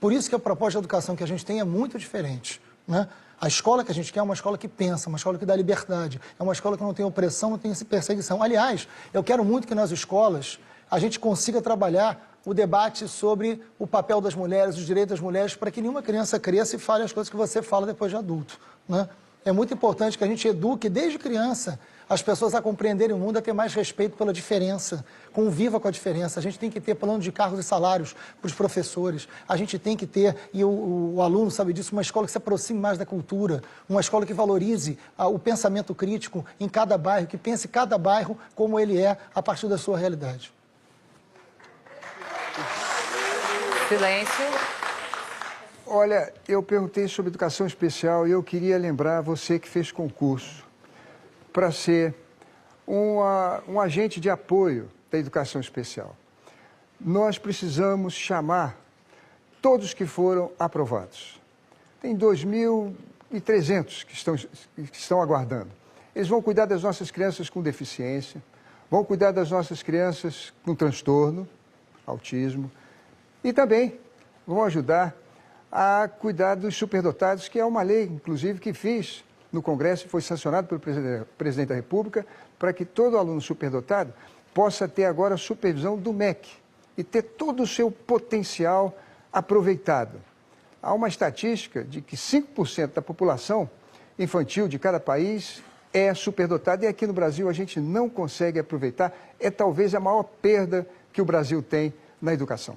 Por isso que a proposta de educação que a gente tem é muito diferente, né? A escola que a gente quer é uma escola que pensa, uma escola que dá liberdade. É uma escola que não tem opressão, não tem perseguição. Aliás, eu quero muito que nas escolas a gente consiga trabalhar o debate sobre o papel das mulheres, os direitos das mulheres, para que nenhuma criança cresça e fale as coisas que você fala depois de adulto, né? É muito importante que a gente eduque desde criança as pessoas a compreenderem o mundo, a ter mais respeito pela diferença, conviva com a diferença. A gente tem que ter plano de cargos e salários para os professores. A gente tem que ter, e o aluno sabe disso, uma escola que se aproxime mais da cultura, uma escola que valorize o pensamento crítico em cada bairro, que pense cada bairro como ele é a partir da sua realidade. Silêncio. Olha, eu perguntei sobre educação especial e eu queria lembrar você que fez concurso para ser um agente de apoio da educação especial. Nós precisamos chamar todos que foram aprovados. Tem 2.300 que estão aguardando. Eles vão cuidar das nossas crianças com deficiência, vão cuidar das nossas crianças com transtorno, autismo, e também vão ajudar a cuidar dos superdotados, que é uma lei, inclusive, que fiz no Congresso e foi sancionado pelo Presidente da República, para que todo aluno superdotado possa ter agora a supervisão do MEC e ter todo o seu potencial aproveitado. Há uma estatística de que 5% da população infantil de cada país é superdotada e aqui no Brasil a gente não consegue aproveitar. É talvez a maior perda que o Brasil tem na educação.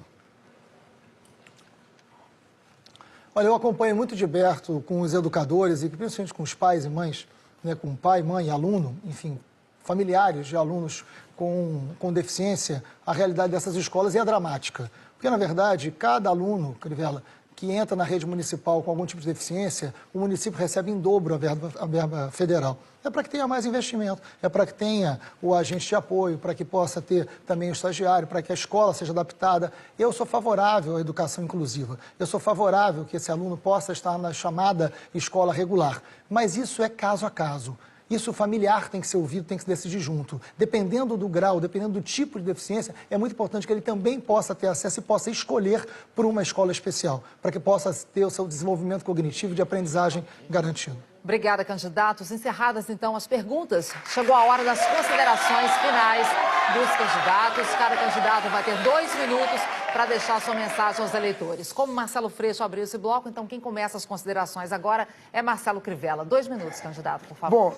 Olha, eu acompanho muito de perto com os educadores e principalmente com os pais e mães, né, com pai, mãe, aluno, enfim, familiares de alunos com deficiência, a realidade dessas escolas é dramática. Porque, na verdade, cada aluno, Crivella, que entra na rede municipal com algum tipo de deficiência, o município recebe em dobro a verba federal. É para que tenha mais investimento, é para que tenha o agente de apoio, para que possa ter também o estagiário, para que a escola seja adaptada. Eu sou favorável à educação inclusiva, eu sou favorável que esse aluno possa estar na chamada escola regular, mas isso é caso a caso. Isso familiar tem que ser ouvido, tem que se decidir junto. Dependendo do grau, dependendo do tipo de deficiência, é muito importante que ele também possa ter acesso e possa escolher por uma escola especial, para que possa ter o seu desenvolvimento cognitivo de aprendizagem garantido. Obrigada, candidatos. Encerradas, então, as perguntas. Chegou a hora das considerações finais dos candidatos. Cada candidato vai ter 2 minutos para deixar sua mensagem aos eleitores. Como Marcelo Freixo abriu esse bloco, então quem começa as considerações agora é Marcelo Crivella. 2 minutos, candidato, por favor. Bom,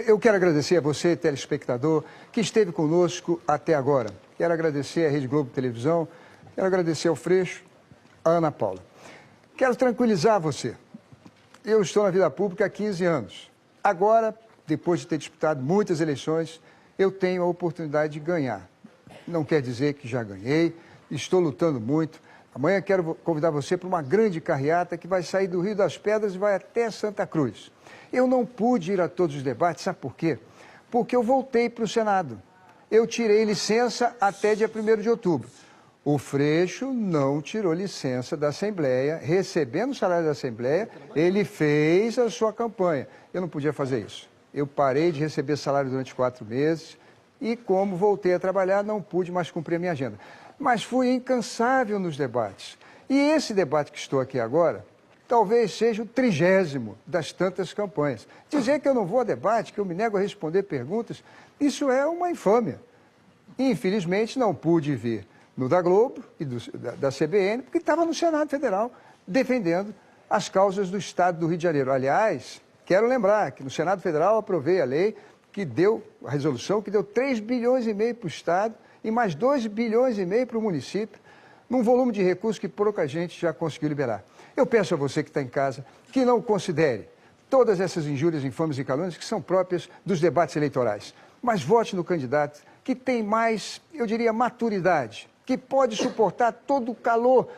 eu quero agradecer a você, telespectador, que esteve conosco até agora. Quero agradecer à Rede Globo Televisão, quero agradecer ao Freixo, à Ana Paula. Quero tranquilizar você. Eu estou na vida pública há 15 anos. Agora, depois de ter disputado muitas eleições, eu tenho a oportunidade de ganhar. Não quer dizer que já ganhei, estou lutando muito. Amanhã quero convidar você para uma grande carreata que vai sair do Rio das Pedras e vai até Santa Cruz. Eu não pude ir a todos os debates, sabe por quê? Porque eu voltei para o Senado. Eu tirei licença até dia 1º de outubro. O Freixo não tirou licença da Assembleia, recebendo o salário da Assembleia, ele fez a sua campanha. Eu não podia fazer isso. Eu parei de receber salário durante 4 meses e, como voltei a trabalhar, não pude mais cumprir a minha agenda. Mas fui incansável nos debates. E esse debate que estou aqui agora, talvez seja o 30º das tantas campanhas. Dizer que eu não vou a debate, que eu me nego a responder perguntas, isso é uma infâmia. Infelizmente, não pude vir no da Globo e da CBN, porque estava no Senado Federal, defendendo as causas do Estado do Rio de Janeiro. Aliás, quero lembrar que no Senado Federal aprovei a lei que deu, a resolução que deu 3,5 bilhões para o Estado e mais 2,5 bilhões para o município, num volume de recursos que pouca gente já conseguiu liberar. Eu peço a você que está em casa que não considere todas essas injúrias, infames e calúnias que são próprias dos debates eleitorais, mas vote no candidato que tem mais, eu diria, maturidade, que pode suportar todo o calor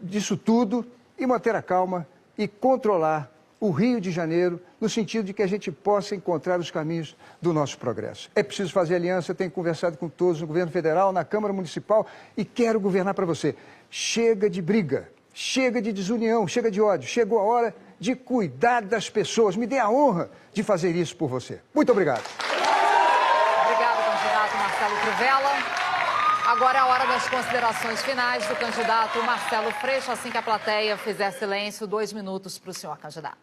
disso tudo e manter a calma e controlar o Rio de Janeiro no sentido de que a gente possa encontrar os caminhos do nosso progresso. É preciso fazer aliança, eu tenho conversado com todos no governo federal, na Câmara Municipal e quero governar para você. Chega de briga, chega de desunião, chega de ódio, chegou a hora de cuidar das pessoas. Me dê a honra de fazer isso por você. Muito obrigado. Obrigado, candidato Marcelo Crivella. Agora é a hora das considerações finais do candidato Marcelo Freixo. Assim que a plateia fizer silêncio, 2 minutos para o senhor, candidato.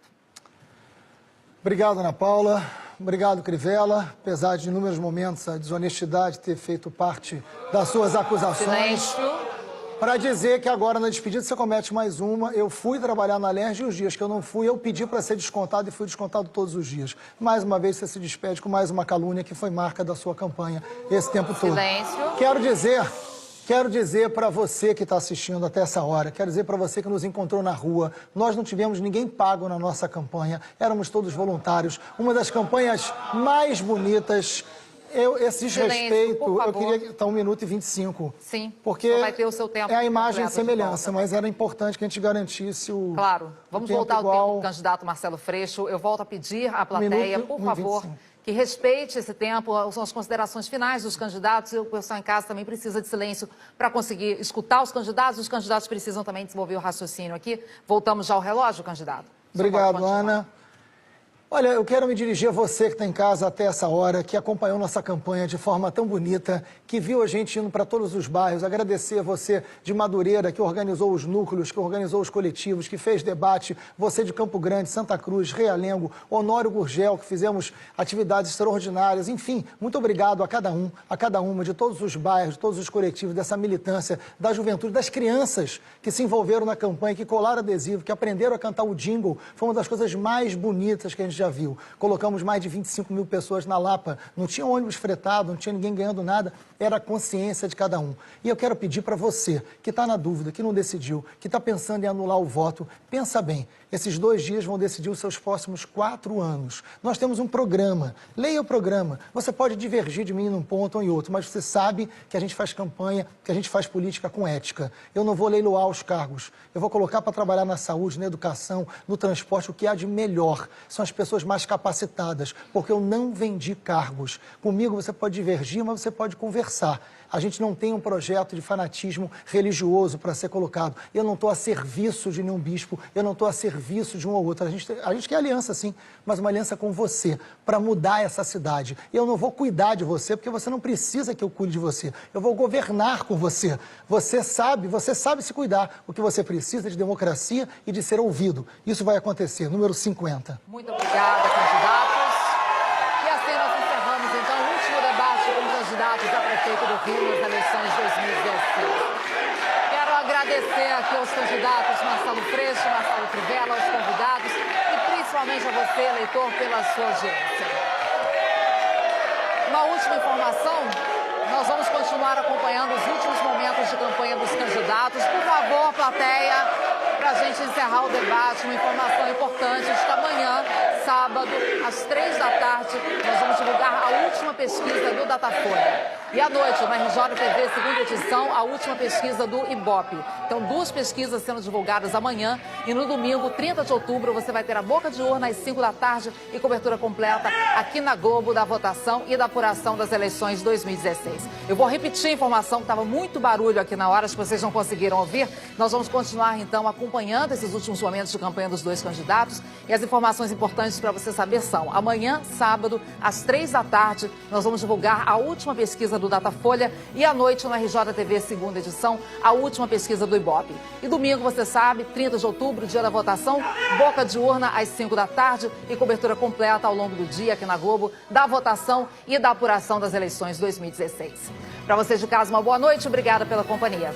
Obrigado, Ana Paula. Obrigado, Crivella. Apesar de inúmeros momentos a desonestidade ter feito parte das suas acusações. Silêncio. Para dizer que agora na despedida você comete mais uma. Eu fui trabalhar na LERJ e os dias que eu não fui, eu pedi para ser descontado e fui descontado todos os dias. Mais uma vez você se despede com mais uma calúnia que foi marca da sua campanha esse tempo todo. Silêncio. Quero dizer para você que está assistindo até essa hora, quero dizer para você que nos encontrou na rua, nós não tivemos ninguém pago na nossa campanha, éramos todos voluntários, uma das campanhas mais bonitas. Esse desrespeito, eu queria estar 1 minuto e 25. Sim, porque vai ter o seu tempo. É a imagem de semelhança, mas era importante que a gente garantisse o Claro, vamos voltar igual... ao tempo do candidato Marcelo Freixo. Eu volto a pedir à plateia, por favor, que respeite esse tempo, são as considerações finais dos candidatos. O pessoal em casa também precisa de silêncio para conseguir escutar os candidatos precisam também desenvolver o raciocínio aqui. Voltamos já ao relógio, candidato. Obrigado, Ana. Olha, eu quero me dirigir a você que está em casa até essa hora, que acompanhou nossa campanha de forma tão bonita, que viu a gente indo para todos os bairros, agradecer a você de Madureira, que organizou os núcleos, que organizou os coletivos, que fez debate, você de Campo Grande, Santa Cruz, Realengo, Honório Gurgel, que fizemos atividades extraordinárias, enfim, muito obrigado a cada uma de todos os bairros, de todos os coletivos, dessa militância, da juventude, das crianças que se envolveram na campanha, que colaram adesivo, que aprenderam a cantar o jingle, foi uma das coisas mais bonitas que a gente já viu. Colocamos mais de 25 mil pessoas na Lapa. Não tinha ônibus fretado, não tinha ninguém ganhando nada. Era a consciência de cada um. E eu quero pedir para você, que está na dúvida, que não decidiu, que está pensando em anular o voto, pensa bem. Esses 2 dias vão decidir os seus próximos 4 anos. Nós temos um programa. Leia o programa. Você pode divergir de mim num ponto ou em outro, mas você sabe que a gente faz campanha, que a gente faz política com ética. Eu não vou leiloar os cargos. Eu vou colocar para trabalhar na saúde, na educação, no transporte, o que há de melhor. São as pessoas mais capacitadas, porque eu não vendi cargos. Comigo você pode divergir, mas você pode conversar. A gente não tem um projeto de fanatismo religioso para ser colocado. Eu não estou a serviço de nenhum bispo, eu não estou a serviço de um ou outro. A gente quer aliança, sim, mas uma aliança com você, para mudar essa cidade. Eu não vou cuidar de você, porque você não precisa que eu cuide de você. Eu vou governar com você. Você sabe se cuidar. O que você precisa é de democracia e de ser ouvido. Isso vai acontecer. Número 50. Muito obrigada, candidatos. E assim nós encerramos, então, o último debate com candidatos a prefeito do Rio nas eleições 2016. Quero agradecer aqui aos candidatos Marcelo Freixo, Marcelo Crivella, aos convidados e principalmente a você, eleitor, pela sua audiência. Uma última informação, nós vamos continuar acompanhando os últimos momentos de campanha dos candidatos. Por favor, plateia, para a gente encerrar o debate, uma informação importante de que amanhã, sábado, às 3 da tarde, nós vamos divulgar a última pesquisa do Datafolha. E à noite, na RJTV, segunda edição, a última pesquisa do Ibope. Então, 2 pesquisas sendo divulgadas amanhã e no domingo, 30 de outubro, você vai ter a boca de urna às 5 da tarde e cobertura completa aqui na Globo da votação e da apuração das eleições de 2016. Eu vou repetir a informação, que estava muito barulho aqui na hora, acho que vocês não conseguiram ouvir. Nós vamos continuar, então, acompanhando esses últimos momentos de campanha dos 2 candidatos. E as informações importantes para você saber são: amanhã, sábado, às 3 da tarde, nós vamos divulgar a última pesquisa do Datafolha e à noite, na RJTV, segunda edição, a última pesquisa do Ibope. E domingo, você sabe, 30 de outubro, dia da votação, boca de urna às 5 da tarde e cobertura completa ao longo do dia aqui na Globo, da votação e da apuração das eleições 2016. Para vocês de casa, uma boa noite, obrigada pela companhia.